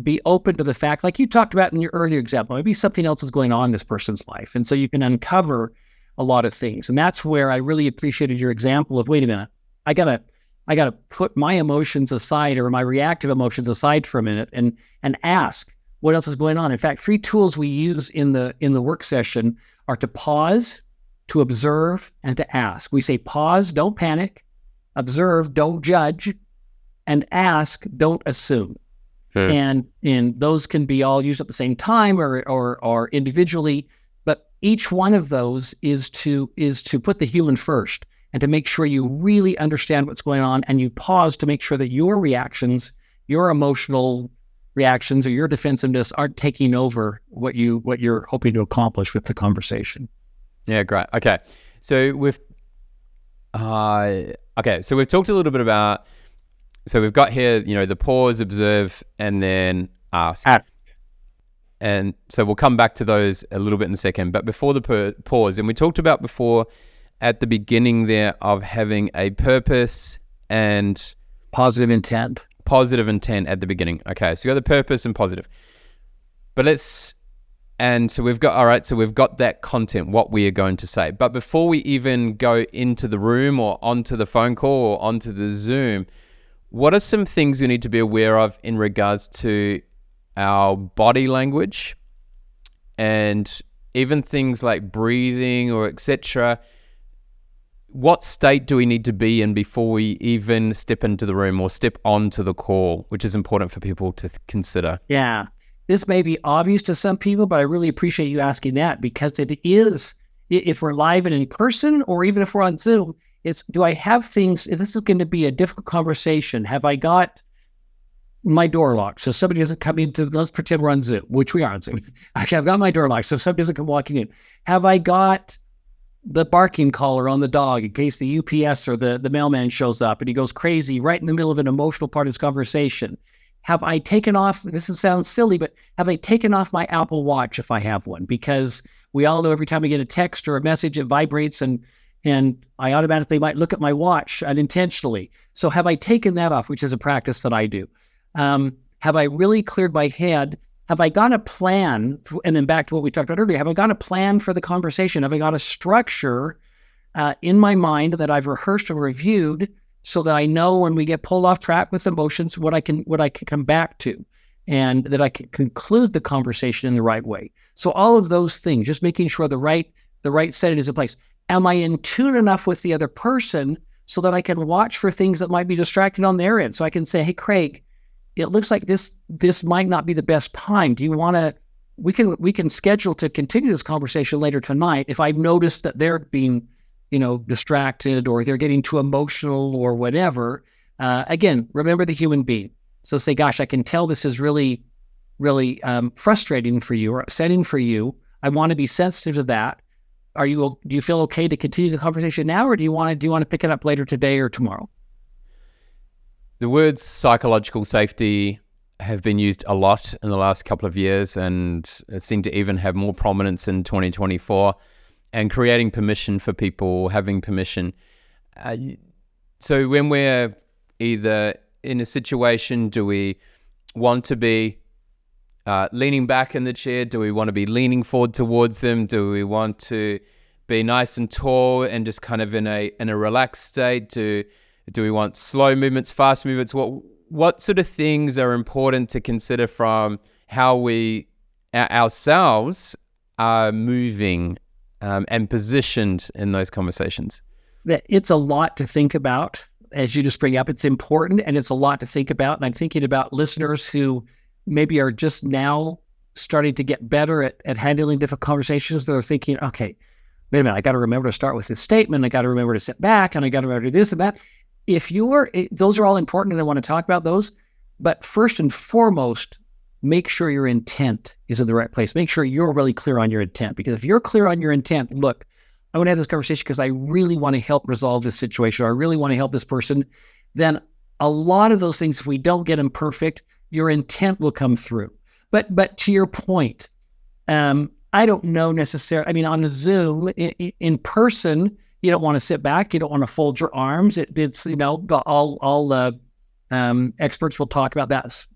be open to the fact, like you talked about in your earlier example, maybe something else is going on in this person's life. And so you can uncover a lot of things. And that's where I really appreciated your example of, wait a minute, I gotta put my emotions aside, or my reactive emotions aside for a minute and ask what else is going on. In fact, 3 tools we use in the work session are to pause, to observe, and to ask. We say pause, don't panic, observe, don't judge, and ask, don't assume. And those can be all used at the same time or individually, but each one of those is to put the human first and to make sure you really understand what's going on, and you pause to make sure that your reactions, your emotional reactions or your defensiveness aren't taking over what you're hoping to accomplish with the conversation. Yeah, great. Okay. So we've talked a little bit about, so we've got here, the pause, observe, and then ask. And so we'll come back to those a little bit in a second. But before the pause, and we talked about before at the beginning there of having a purpose and positive intent. Positive intent at the beginning. Okay, so you got the purpose and positive. But so we've got that content, what we are going to say. But before we even go into the room or onto the phone call or onto the Zoom, what are some things we need to be aware of in regards to our body language and even things like breathing or etc.? What state do we need to be in before we even step into the room or step onto the call, which is important for people to consider? Yeah. This may be obvious to some people, but I really appreciate you asking that, because it is, if we're live and in person or even if we're on Zoom, it's, do I have things, if this is going to be a difficult conversation, have I got my door locked so somebody doesn't come into, let's pretend we're on Zoom, which we are on Zoom. Actually, I've got my door locked so somebody doesn't come walking in. Have I got the barking collar on the dog in case the UPS or the mailman shows up and he goes crazy right in the middle of an emotional part of his conversation? Have I taken off, this sounds silly, but have I taken off my Apple Watch if I have one? Because we all know every time we get a text or a message, it vibrates and I automatically might look at my watch unintentionally. So have I taken that off, which is a practice that I do? Have I really cleared my head? Have I got a plan? And then back to what we talked about earlier, have I got a plan for the conversation? Have I got a structure in my mind that I've rehearsed and reviewed so that I know when we get pulled off track with emotions, what I can come back to, and that I can conclude the conversation in the right way? So all of those things, just making sure the right setting is in place. Am I in tune enough with the other person so that I can watch for things that might be distracted on their end? So I can say, hey, Craig, it looks like this might not be the best time. Do you want to, we can schedule to continue this conversation later tonight if I've noticed that they're being, distracted or they're getting too emotional or whatever. Again, remember the human being. So say, gosh, I can tell this is really, really frustrating for you or upsetting for you. I want to be sensitive to that. Do you feel okay to continue the conversation now, or do you want to pick it up later today or tomorrow? The words psychological safety have been used a lot in the last couple of years and seem to even have more prominence in 2024, and creating permission for people, having permission. So when we're either in a situation, do we want to be leaning back in the chair? Do we want to be leaning forward towards them? Do we want to be nice and tall and just kind of in a relaxed state? Do we want slow movements, fast movements? What sort of things are important to consider from how we ourselves are moving and positioned in those conversations? It's a lot to think about. As you just bring up, it's important and it's a lot to think about. And I'm thinking about listeners who maybe are just now starting to get better at handling different conversations. They're thinking, okay, wait a minute, I got to remember to start with this statement. I got to remember to sit back, and I got to remember to do this and that. Those are all important, and I want to talk about those. But first and foremost, make sure your intent is in the right place. Make sure you're really clear on your intent, because if you're clear on your intent, look, I want to have this conversation because I really want to help resolve this situation, or I really want to help this person, then a lot of those things, if we don't get them perfect, your intent will come through. But to your point, I don't know necessarily, I mean, on a Zoom, in person, you don't want to sit back. You don't want to fold your arms. It's all experts will talk about that,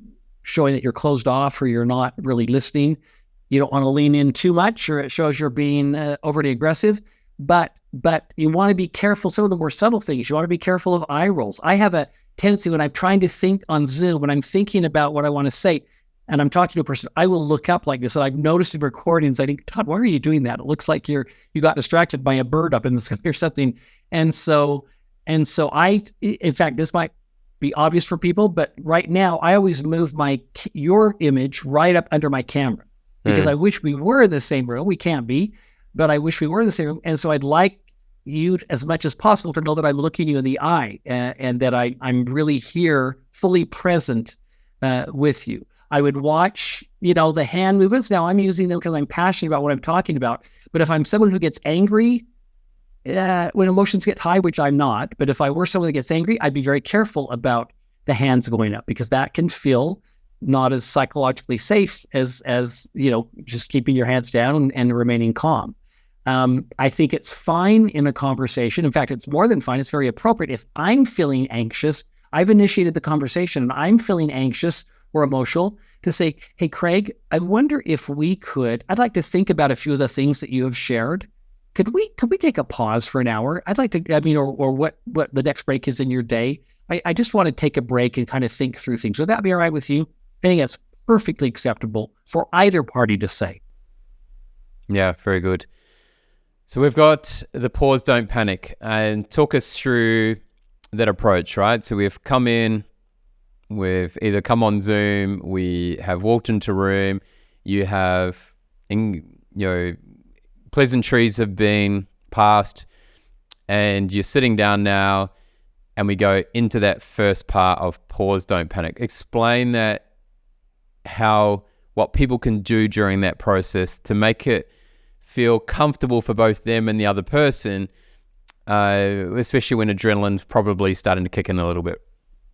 showing that you're closed off or you're not really listening. You don't want to lean in too much, or it shows you're being overly aggressive. But you want to be careful. Some of the more subtle things, you want to be careful of eye rolls. I have a tendency when I'm trying to think on Zoom, when I'm thinking about what I want to say, and I'm talking to a person, I will look up like this. And I've noticed in recordings, I think, Todd, why are you doing that? It looks like you got distracted by a bird up in the sky or something. And so in fact, this might be obvious for people, but right now I always move your image right up under my camera, because I wish we were in the same room. We can't be, but I wish we were in the same room. And so I'd like you as much as possible to know that I'm looking you in the eye, and that I'm really here, fully present with you. I would watch, the hand movements. Now I'm using them because I'm passionate about what I'm talking about. But if I'm someone who gets angry, when emotions get high, which I'm not, but if I were someone that gets angry, I'd be very careful about the hands going up, because that can feel not as psychologically safe as just keeping your hands down and remaining calm. I think it's fine in a conversation. In fact, it's more than fine. It's very appropriate. If I'm feeling anxious, I've initiated the conversation and I'm feeling anxious or emotional, to say, hey, Craig, I wonder if I'd like to think about a few of the things that you have shared. Could we take a pause for an hour? I'd like to, or what the next break is in your day. I just want to take a break and kind of think through things. Would that be all right with you? I think that's perfectly acceptable for either party to say. Yeah, very good. So we've got the pause, don't panic, and talk us through that approach, right? So we've come in, we've either come on Zoom, we have walked into a room, you have, pleasantries have been passed, and you're sitting down now, and we go into that first part of pause, don't panic. Explain that, what people can do during that process to make it feel comfortable for both them and the other person, especially when adrenaline's probably starting to kick in a little bit.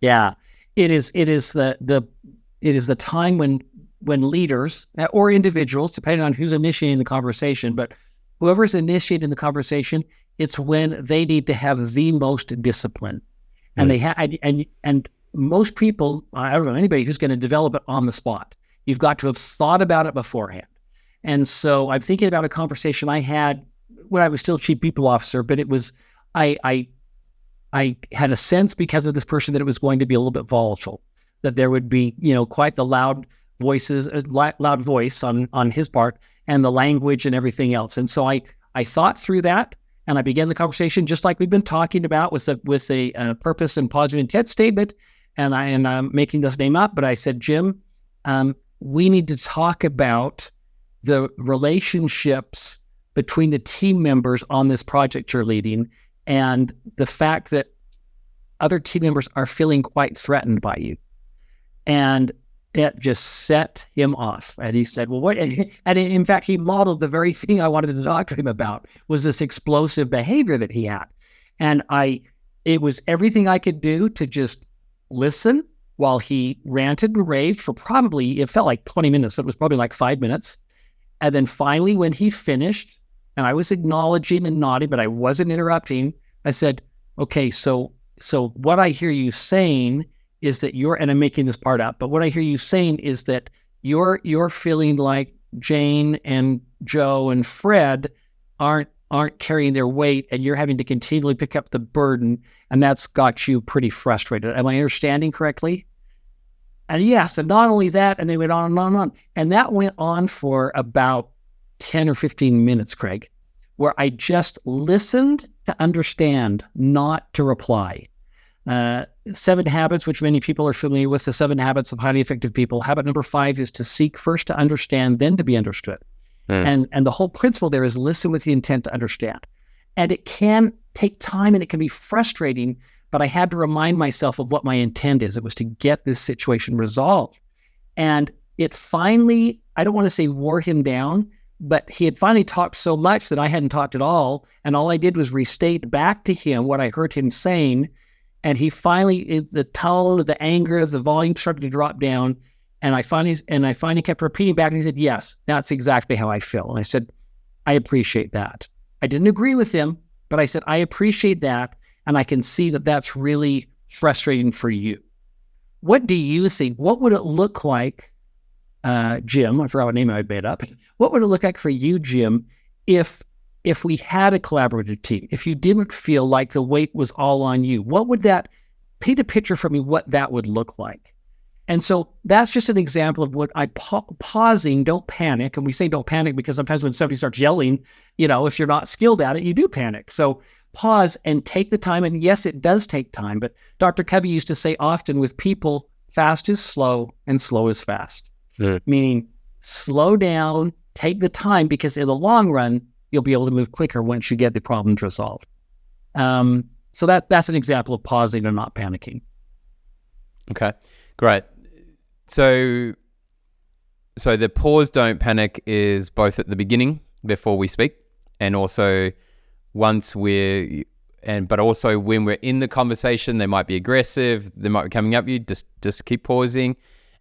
Yeah, it is the time when leaders or individuals, depending on who's initiating the conversation, but whoever's initiating the conversation, it's when they need to have the most discipline. And they have, and most people, I don't know anybody who's going to develop it on the spot. You've got to have thought about it beforehand. And so I'm thinking about a conversation I had when I was still chief people officer, but it was, I had a sense because of this person that it was going to be a little bit volatile, that there would be, quite the loud voice on his part, and the language and everything else. And so I thought through that, and I began the conversation just like we've been talking about with a purpose and positive intent statement. And I'm making this name up, but I said, Jim, we need to talk about the relationships between the team members on this project you're leading, and the fact that other team members are feeling quite threatened by you. And it just set him off. And he said, well, what? And in fact, he modeled the very thing I wanted to talk to him about, was this explosive behavior that he had. And it was everything I could do to just listen while he ranted and raved for probably, it felt like 20 minutes, but it was probably like 5 minutes. And then finally, when he finished, and I was acknowledging and nodding, but I wasn't interrupting, I said, okay, so what I hear you saying is that and I'm making this part up, but what I hear you saying is that you're feeling like Jane and Joe and Fred aren't carrying their weight, and you're having to continually pick up the burden, and that's got you pretty frustrated. Am I understanding correctly? And yes, and not only that, and they went on and on and on. And that went on for about 10 or 15 minutes, Craig, where I just listened to understand, not to reply. 7 habits, which many people are familiar with, the 7 habits of highly effective people. Habit number 5 is to seek first to understand, then to be understood. And the whole principle there is listen with the intent to understand. And it can take time and it can be frustrating, but I had to remind myself of what my intent is. It was to get this situation resolved. And it finally, I don't want to say wore him down, but he had finally talked so much that I hadn't talked at all. And all I did was restate back to him what I heard him saying. And he finally, the tone, the anger, the volume started to drop down. And I finally kept repeating back, and he said, yes, that's exactly how I feel. And I said, I appreciate that. I didn't agree with him, but I said, I appreciate that. And I can see that that's really frustrating for you. What do you think? What would it look like, Jim? I forgot what name I had made up. What would it look like for you, Jim, if we had a collaborative team, if you didn't feel like the weight was all on you? What would that, paint a picture for me what that would look like? And so that's just an example of what pausing, don't panic. And we say don't panic because sometimes when somebody starts yelling, if you're not skilled at it, you do panic. So pause and take the time. And yes, it does take time. But Dr. Covey used to say often with people, fast is slow and slow is fast. Meaning slow down, take the time, because in the long run, you'll be able to move quicker once you get the problems resolved. So that's an example of pausing and not panicking. Okay, great. So So the pause, don't panic is both at the beginning before we speak, and also but also when we're in the conversation. They might be aggressive, they might be coming up you, just keep pausing,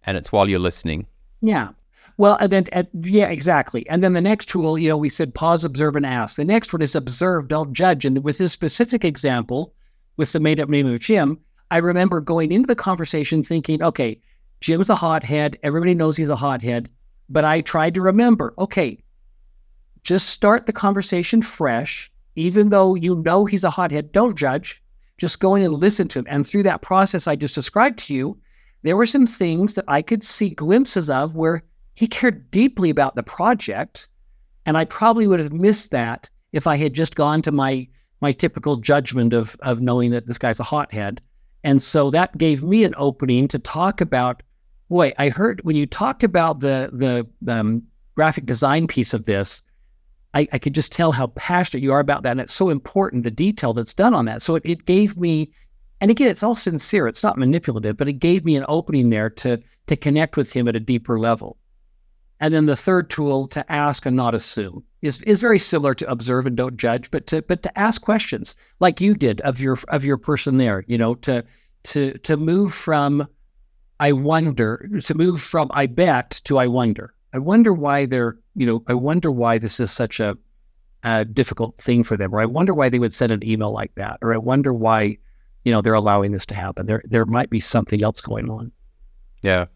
and it's while you're listening. Yeah. Well, and then, yeah, exactly. And then the next tool, we said pause, observe, and ask. The next one is observe, don't judge. And with this specific example, with the made-up name of Jim, I remember going into the conversation thinking, okay, Jim's a hothead. Everybody knows he's a hothead. But I tried to remember, okay, just start the conversation fresh. Even though he's a hothead, don't judge. Just go in and listen to him. And through that process I just described to you, there were some things that I could see glimpses of where he cared deeply about the project. And I probably would have missed that if I had just gone to my typical judgment of knowing that this guy's a hothead. And so that gave me an opening to talk about, boy, I heard when you talked about the graphic design piece of this, I could just tell how passionate you are about that. And it's so important, the detail that's done on that. So it gave me, and again, it's all sincere. It's not manipulative, but it gave me an opening there to connect with him at a deeper level. And then the third tool, to ask and not assume, is very similar to observe and don't judge, but to ask questions like you did of your person there, to move from I wonder, to move from I bet to I wonder. I wonder why I wonder why this is such a difficult thing for them, or I wonder why they would send an email like that, or I wonder why, they're allowing this to happen. There might be something else going on. Yeah.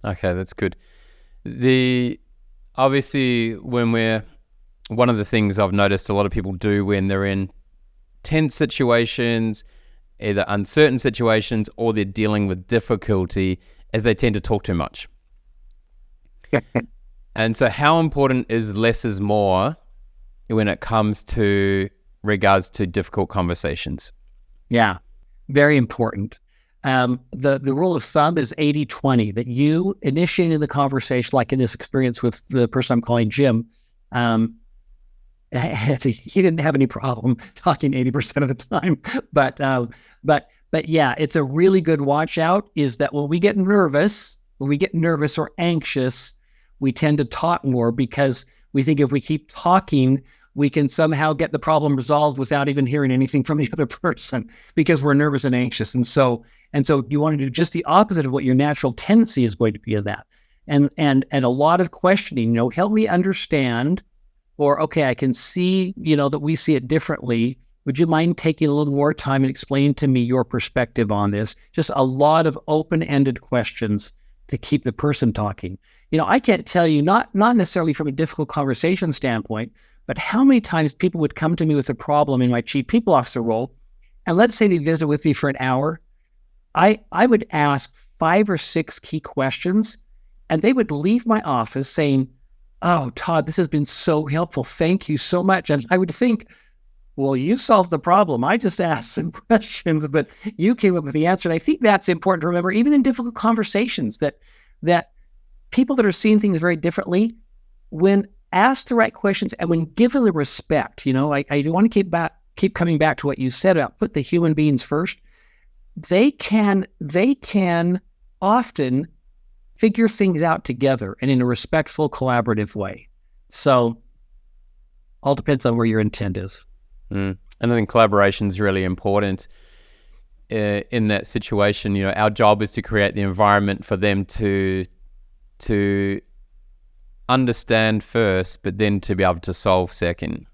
Okay, that's good. Obviously, one of the things I've noticed a lot of people do when they're in tense situations, either uncertain situations, or they're dealing with difficulty, is they tend to talk too much. And so how important is less is more when it comes to regards to difficult conversations? Yeah, very important. The rule of thumb is 80-20, that you initiating the conversation, like in this experience with the person I'm calling Jim, he didn't have any problem talking 80% of the time. But yeah, it's a really good watch out is that when we get nervous or anxious, we tend to talk more because we think if we keep talking, we can somehow get the problem resolved without even hearing anything from the other person because we're nervous and anxious. And so you want to do just the opposite of what your natural tendency is going to be in that. And a lot of questioning, help me understand, or, okay, I can see, that we see it differently. Would you mind taking a little more time and explaining to me your perspective on this? Just a lot of open-ended questions to keep the person talking. I can't tell you, not necessarily from a difficult conversation standpoint, but how many times people would come to me with a problem in my chief people officer role, and let's say they visited with me for an hour, I would ask 5 or 6 key questions, and they would leave my office saying, "Oh, Todd, this has been so helpful. Thank you so much." And I would think, well, you solved the problem. I just asked some questions, but you came up with the answer. And I think that's important to remember, even in difficult conversations, that people that are seeing things very differently, when asked the right questions and when given the respect, I want to keep coming back to what you said about put the human beings first. They can often figure things out together and in a respectful, collaborative way. So all depends on where your intent is. And I think collaboration is really important in that situation. Our job is to create the environment for them to understand first, but then to be able to solve second.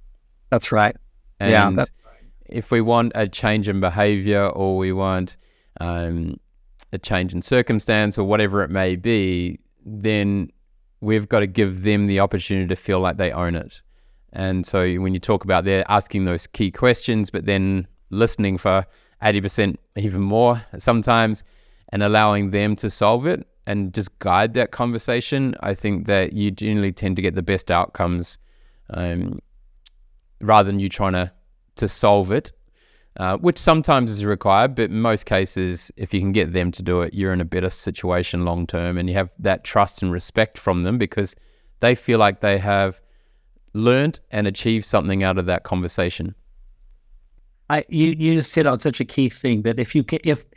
That's right. And yeah, that's right. If we want a change in behavior, or we want a change in circumstance, or whatever it may be, then we've got to give them the opportunity to feel like they own it. And so when you talk about they're asking those key questions, but then listening for 80%, even more sometimes, and allowing them to solve it and just guide that conversation, I think that you generally tend to get the best outcomes rather than you trying to solve it, which sometimes is required, but in most cases, if you can get them to do it, you're in a better situation long term, and you have that trust and respect from them because they feel like they have learned and achieved something out of that conversation. You just hit on such a key thing that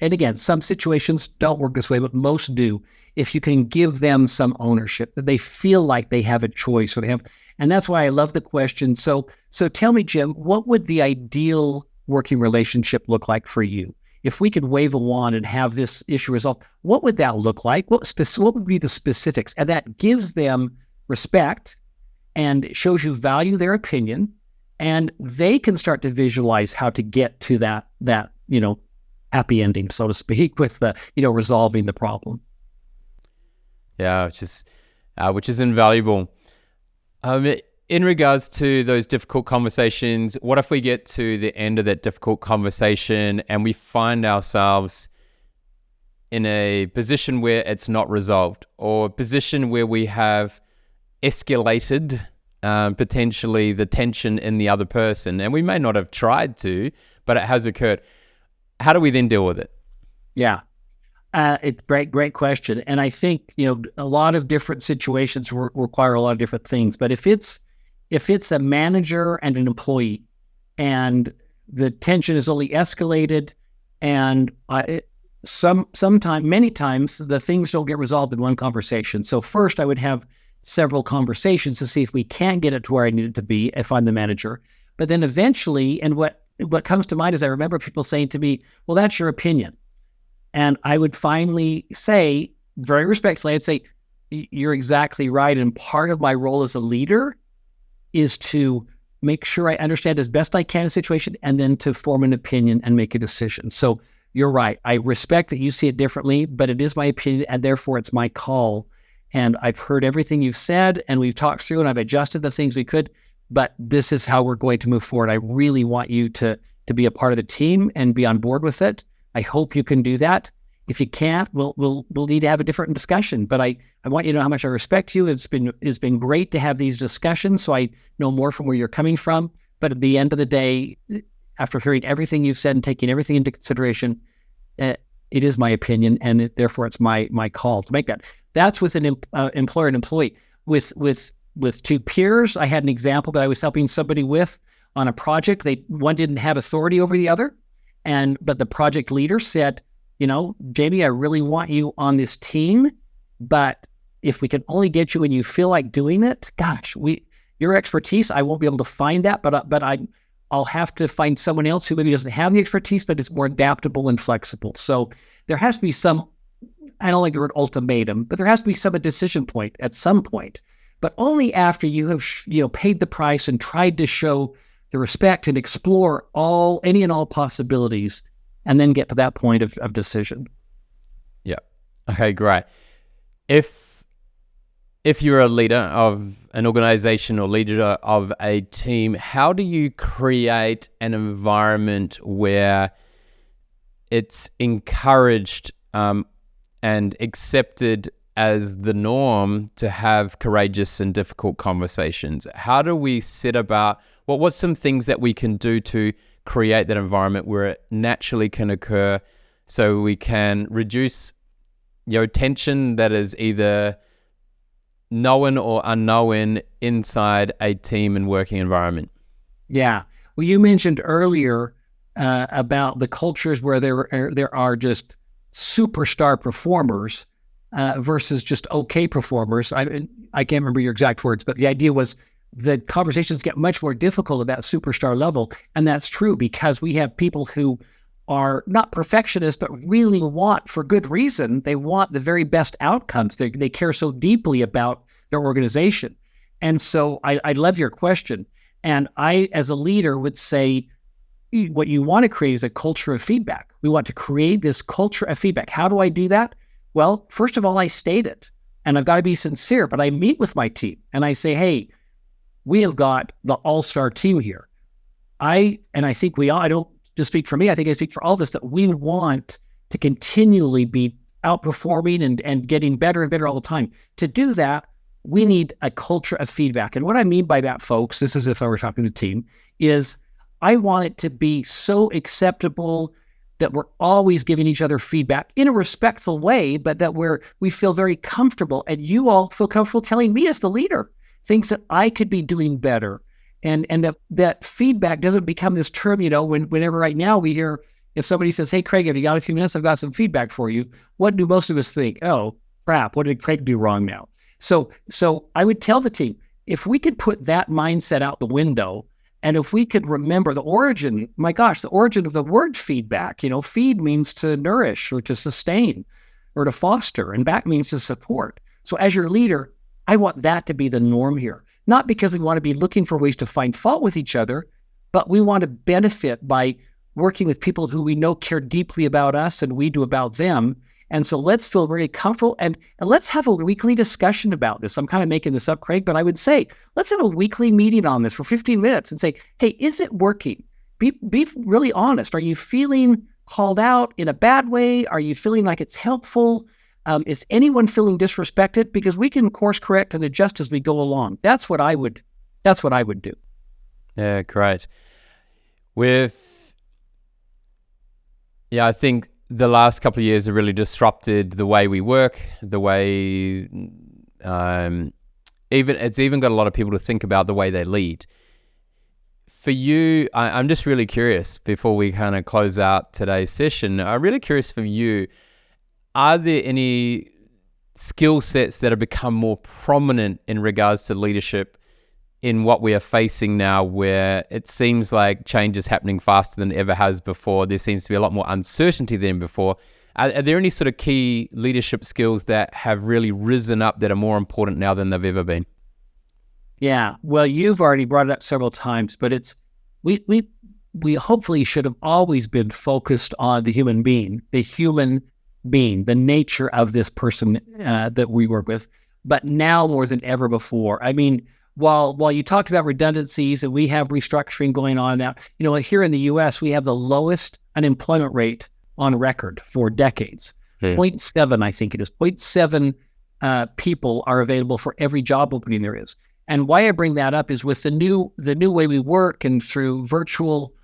and again, some situations don't work this way, but most do. If you can give them some ownership, that they feel like they have a choice and that's why I love the question. So tell me, Jim, what would the ideal working relationship look like for you? If we could wave a wand and have this issue resolved, what would that look like? What would be the specifics? And that gives them respect and shows you value their opinion, and they can start to visualize how to get to that happy ending, so to speak, with the resolving the problem. Yeah, which is invaluable. In regards to those difficult conversations, what if we get to the end of that difficult conversation and we find ourselves in a position where it's not resolved, or a position where we have escalated potentially the tension in the other person, and we may not have tried to, but it has occurred? How do we then deal with it? Yeah, it's great question. And I think, a lot of different situations require a lot of different things. But if it's a manager and an employee, and the tension is only escalated, and many times the things don't get resolved in one conversation. So first, I would have several conversations to see if we can get it to where I need it to be if I'm the manager. But then eventually, and what comes to mind is I remember people saying to me, well, that's your opinion. And I would finally say, very respectfully, I'd say, you're exactly right. And part of my role as a leader is to make sure I understand as best I can a situation, and then to form an opinion and make a decision. So you're right. I respect that you see it differently, but it is my opinion, and therefore it's my call. And I've heard everything you've said, and we've talked through, and I've adjusted the things we could, but this is how we're going to move forward. I really want you to be a part of the team and be on board with it. I hope you can do that. If you can't, we'll need to have a different discussion. But I want you to know how much I respect you. It's been great to have these discussions, so I know more from where you're coming from. But at the end of the day, after hearing everything you've said and taking everything into consideration, it is my opinion, and therefore it's my call to make that. That's with an employer and employee. With two peers, I had an example that I was helping somebody with on a project. One didn't have authority over the other, but the project leader said, Jamie, I really want you on this team, but if we can only get you when you feel like doing it, gosh, your expertise, I won't be able to find that, but I'll have to find someone else who maybe doesn't have the expertise, but is more adaptable and flexible. So there has to be some, I don't like the word ultimatum, but there has to be some decision point at some point, but only after you have paid the price and tried to show the respect and explore any and all possibilities, and then get to that point of decision. Yeah. Okay, great. If you're a leader of an organization or leader of a team, how do you create an environment where it's encouraged and accepted as the norm to have courageous and difficult conversations? How do we set about, what's some things that we can do to create that environment where it naturally can occur, so we can reduce tension that is either known or unknown inside a team and working environment? Yeah. Well, you mentioned earlier about the cultures where there are just superstar performers versus just okay performers. I can't remember your exact words, but the idea was the conversations get much more difficult at that superstar level. And that's true, because we have people who are not perfectionists, but really want, for good reason, they want the very best outcomes. They care so deeply about their organization. And so I love your question. And I, as a leader, would say, what you want to create is a culture of feedback. We want to create this culture of feedback. How do I do that? Well, first of all, I state it, and I've got to be sincere, but I meet with my team and I say, hey, we have got the all-star team here. I think I don't just speak for me, I think I speak for all of us, that we want to continually be outperforming and getting better and better all the time. To do that, we need a culture of feedback. And what I mean by that, folks, this is if I were talking to the team, is I want it to be so acceptable that we're always giving each other feedback in a respectful way, but that we feel very comfortable, and you all feel comfortable telling me as the leader things that I could be doing better. And that feedback doesn't become this term, whenever right now we hear, if somebody says, hey, Craig, have you got a few minutes? I've got some feedback for you. What do most of us think? Oh, crap, what did Craig do wrong now? So I would tell the team, if we could put that mindset out the window, and if we could remember the origin of the word feedback, feed means to nourish or to sustain or to foster, and back means to support. So as your leader, I want that to be the norm here. Not because we want to be looking for ways to find fault with each other, but we want to benefit by working with people who we know care deeply about us and we do about them. And so let's feel very comfortable and let's have a weekly discussion about this. I'm kind of making this up, Craig, but I would say, let's have a weekly meeting on this for 15 minutes and say, hey, is it working? Be really honest. Are you feeling called out in a bad way? Are you feeling like it's helpful? Is anyone feeling disrespected? Because we can course correct and adjust as we go along. That's what I would do. Yeah, great. I think the last couple of years have really disrupted the way we work, the way it's even got a lot of people to think about the way they lead. For you, I'm just really curious before we kind of close out today's session. I'm really curious for you, are there any skill sets that have become more prominent in regards to leadership in what we are facing now, where it seems like change is happening faster than it ever has before? There seems to be a lot more uncertainty than before. Are there any sort of key leadership skills that have really risen up that are more important now than they've ever been? Yeah, well, you've already brought it up several times, but we hopefully should have always been focused on the human being, the nature of this person that we work with, but now more than ever before. I mean, while you talked about redundancies and we have restructuring going on now, here in the U.S., we have the lowest unemployment rate on record for decades. 0.7, I think it is. 0.7 people are available for every job opening there is. And why I bring that up is with the new way we work and through virtual,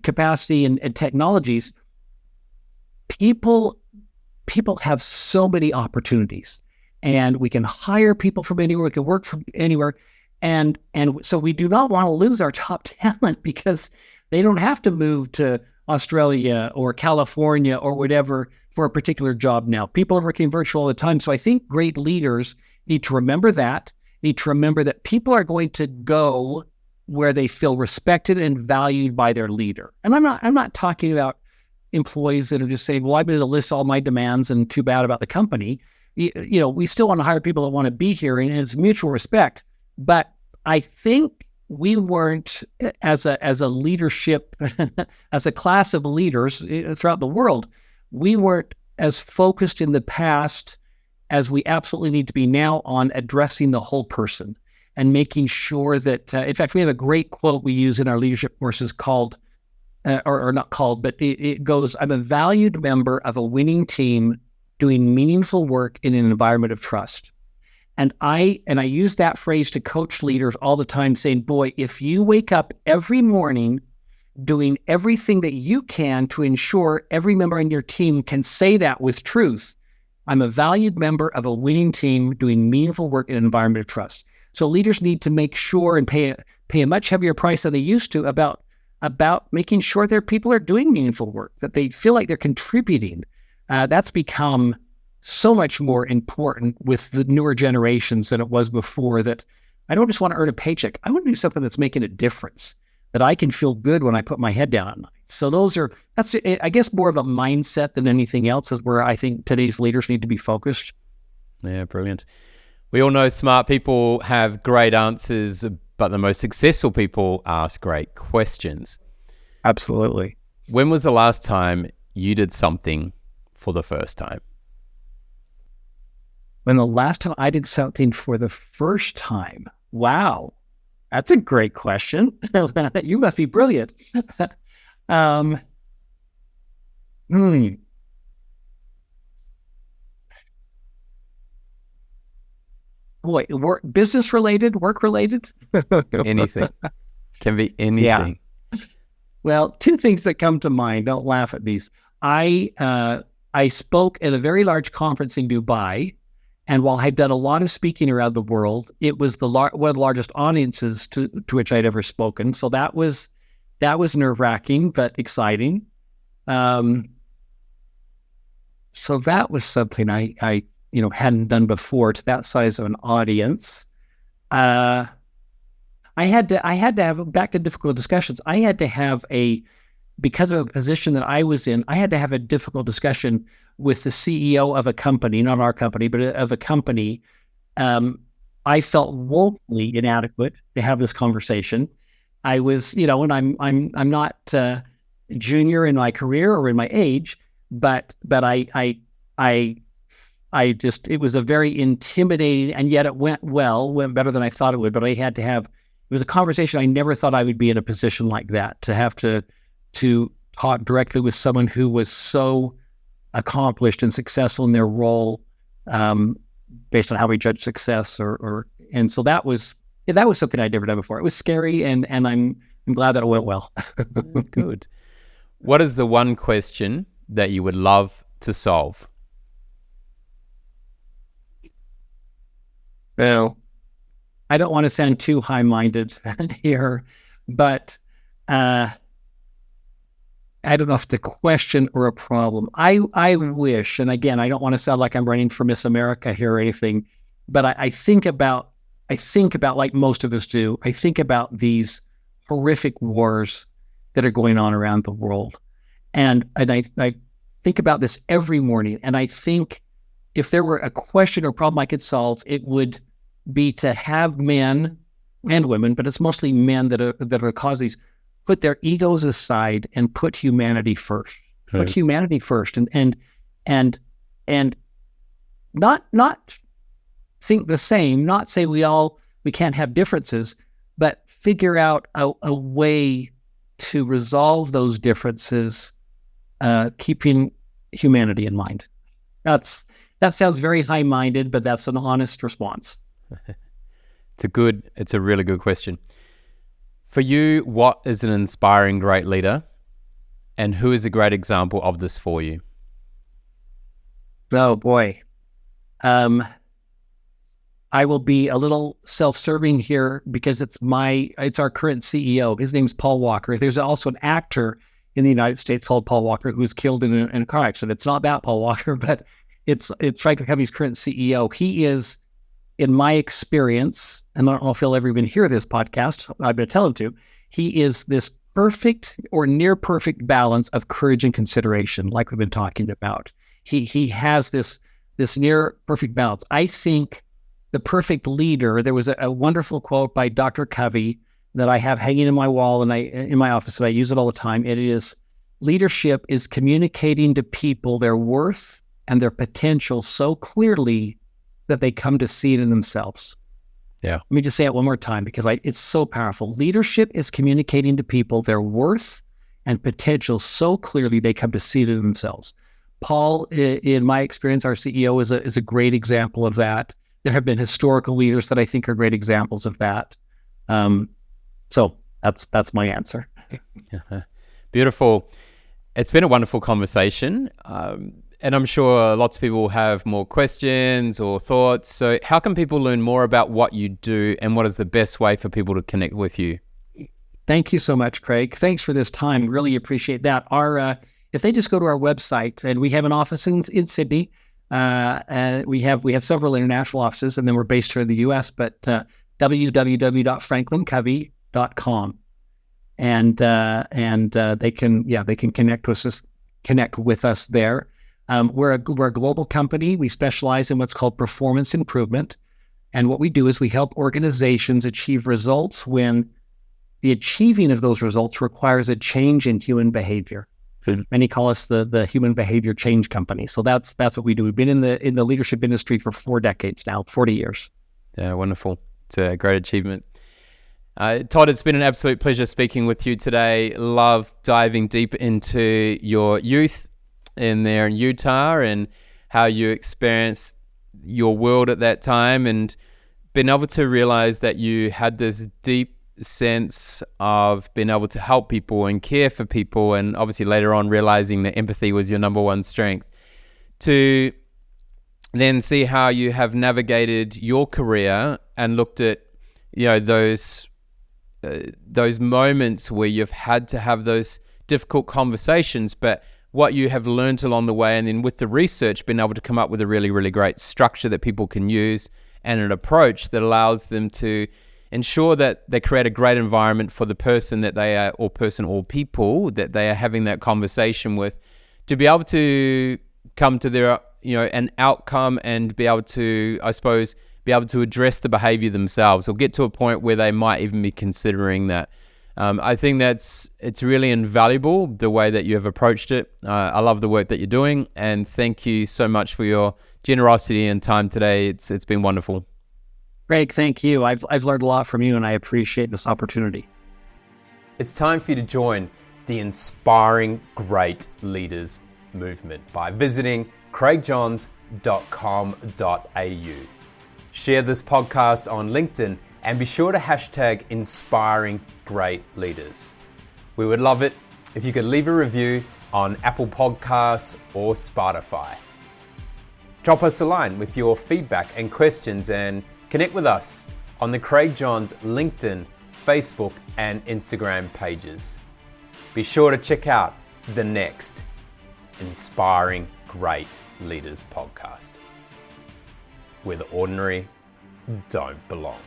capacity and technologies, people have so many opportunities. And we can hire people from anywhere, we can work from anywhere. And so we do not want to lose our top talent because they don't have to move to Australia or California or whatever for a particular job now. People are working virtual all the time. So I think great leaders need to remember that people are going to go where they feel respected and valued by their leader. And I'm not talking about employees that are just saying, well, I'm going to list all my demands and too bad about the company. We still want to hire people that want to be here, and it's mutual respect. But I think we weren't, as a leadership, as a class of leaders throughout the world, we weren't as focused in the past as we absolutely need to be now on addressing the whole person and making sure that, in fact, we have a great quote we use in our leadership courses called, or not called, but it goes, I'm a valued member of a winning team doing meaningful work in an environment of trust. And I use that phrase to coach leaders all the time, saying, boy, if you wake up every morning doing everything that you can to ensure every member on your team can say that with truth, I'm a valued member of a winning team doing meaningful work in an environment of trust. So leaders need to make sure and pay a much heavier price than they used to about making sure their people are doing meaningful work, that they feel like they're contributing. That's become so much more important with the newer generations than it was before, that I don't just want to earn a paycheck. I want to do something that's making a difference, that I can feel good when I put my head down at night. So that's, I guess, more of a mindset than anything else is where I think today's leaders need to be focused. Yeah, brilliant. We all know smart people have great answers, but the most successful people ask great questions. Absolutely. When was the last time you did something for the first time? When the last time I did something for the first time? Wow. That's a great question. You must be brilliant. Boy, business related, work related? Anything. Can be anything. Yeah. Well, two things that come to mind. Don't laugh at these. I spoke at a very large conference in Dubai, And while I'd done a lot of speaking around the world, it was one of the largest audiences to which I'd ever spoken. So that was nerve-wracking, but exciting. So that was something I hadn't done before to that size of an audience. I had to have, back to difficult discussions. I had to have because of a position that I was in, I had to have a difficult discussion with the CEO of a company, not our company, but of a company. I felt woefully inadequate to have this conversation. I was, and I'm not junior in my career or in my age, but I just, it was a very intimidating, and yet it went better than I thought it would. But it was a conversation. I never thought I would be in a position like that, to have to talk directly with someone who was so accomplished and successful in their role, based on how we judge success, and so that was something I'd never done before. It was scary, and I'm glad that it went well. Good. What is the one question that you would love to solve? Well, I don't want to sound too high-minded here, but I don't know if it's a question or a problem. I wish, and again, I don't want to sound like I'm running for Miss America here or anything, but I think about, like most of us do, I think about these horrific wars that are going on around the world. And I think about this every morning. And I think if there were a question or problem I could solve, it would be to have men and women, but it's mostly men that are cause these, put their egos aside and put humanity first. Put humanity first, and not think the same. Not say we can't have differences, but figure out a way to resolve those differences, keeping humanity in mind. That sounds very high-minded, but that's an honest response. It's a really good question. For you, what is an inspiring great leader, and who is a great example of this for you? Oh boy. I will be a little self-serving here because it's our current CEO. His name's Paul Walker. There's also an actor in the United States called Paul Walker who was killed in a car accident. It's not that Paul Walker, but it's FranklinCovey's current CEO. He is, in my experience, and I don't know if he'll ever even hear this podcast, I'm going to tell him to, he is this perfect or near perfect balance of courage and consideration, like we've been talking about. He has this near perfect balance. I think the perfect leader, there was a wonderful quote by Dr. Covey that I have hanging in my wall and in my office, and I use it all the time. It is, leadership is communicating to people their worth and their potential so clearly that they come to see it in themselves. Yeah. Let me just say it one more time because it's so powerful. Leadership is communicating to people their worth and potential so clearly they come to see it in themselves. Paul, in my experience, our CEO, is a great example of that. There have been historical leaders that I think are great examples of that. So that's my answer. Beautiful. It's been a wonderful conversation. And I'm sure lots of people have more questions or thoughts. So how can people learn more about what you do, and what is the best way for people to connect with you? Thank you so much, Craig. Thanks for this time. Really appreciate that. If they just go to our website, and we have an office in Sydney, and we have several international offices, and then we're based here in the U.S., but www.franklincovey.com. And they can connect with us there. We're a global company. We specialize in what's called performance improvement. And what we do is we help organizations achieve results when the achieving of those results requires a change in human behavior. Many call us the human behavior change company. So that's what we do. We've been in the leadership industry for 4 decades now, 40 years. Yeah, wonderful. It's a great achievement. Todd, it's been an absolute pleasure speaking with you today. Love diving deep into your youth in there in Utah and how you experienced your world at that time, and being able to realize that you had this deep sense of being able to help people and care for people, and obviously later on realizing that empathy was your number one strength. To then see how you have navigated your career and looked at, those moments where you've had to have those difficult conversations, but what you have learned along the way, and then with the research, been able to come up with a really, really great structure that people can use and an approach that allows them to ensure that they create a great environment for the person that they are, or person or people that they are having that conversation with, to be able to come to their, an outcome and be able to, I suppose, be able to address the behavior themselves or get to a point where they might even be considering that. I think it's really invaluable the way that you have approached it. I love the work that you're doing, and thank you so much for your generosity and time today. It's been wonderful. Greg, thank you. I've learned a lot from you, and I appreciate this opportunity. It's time for you to join the Inspiring Great Leaders movement by visiting craigjohns.com.au. Share this podcast on LinkedIn and be sure to hashtag Inspiring Great Leaders. We would love it if you could leave a review on Apple Podcasts or Spotify. Drop us a line with your feedback and questions, and connect with us on the Craig Johns LinkedIn, Facebook, and Instagram pages. Be sure to check out the next Inspiring Great Leaders podcast, where the ordinary don't belong.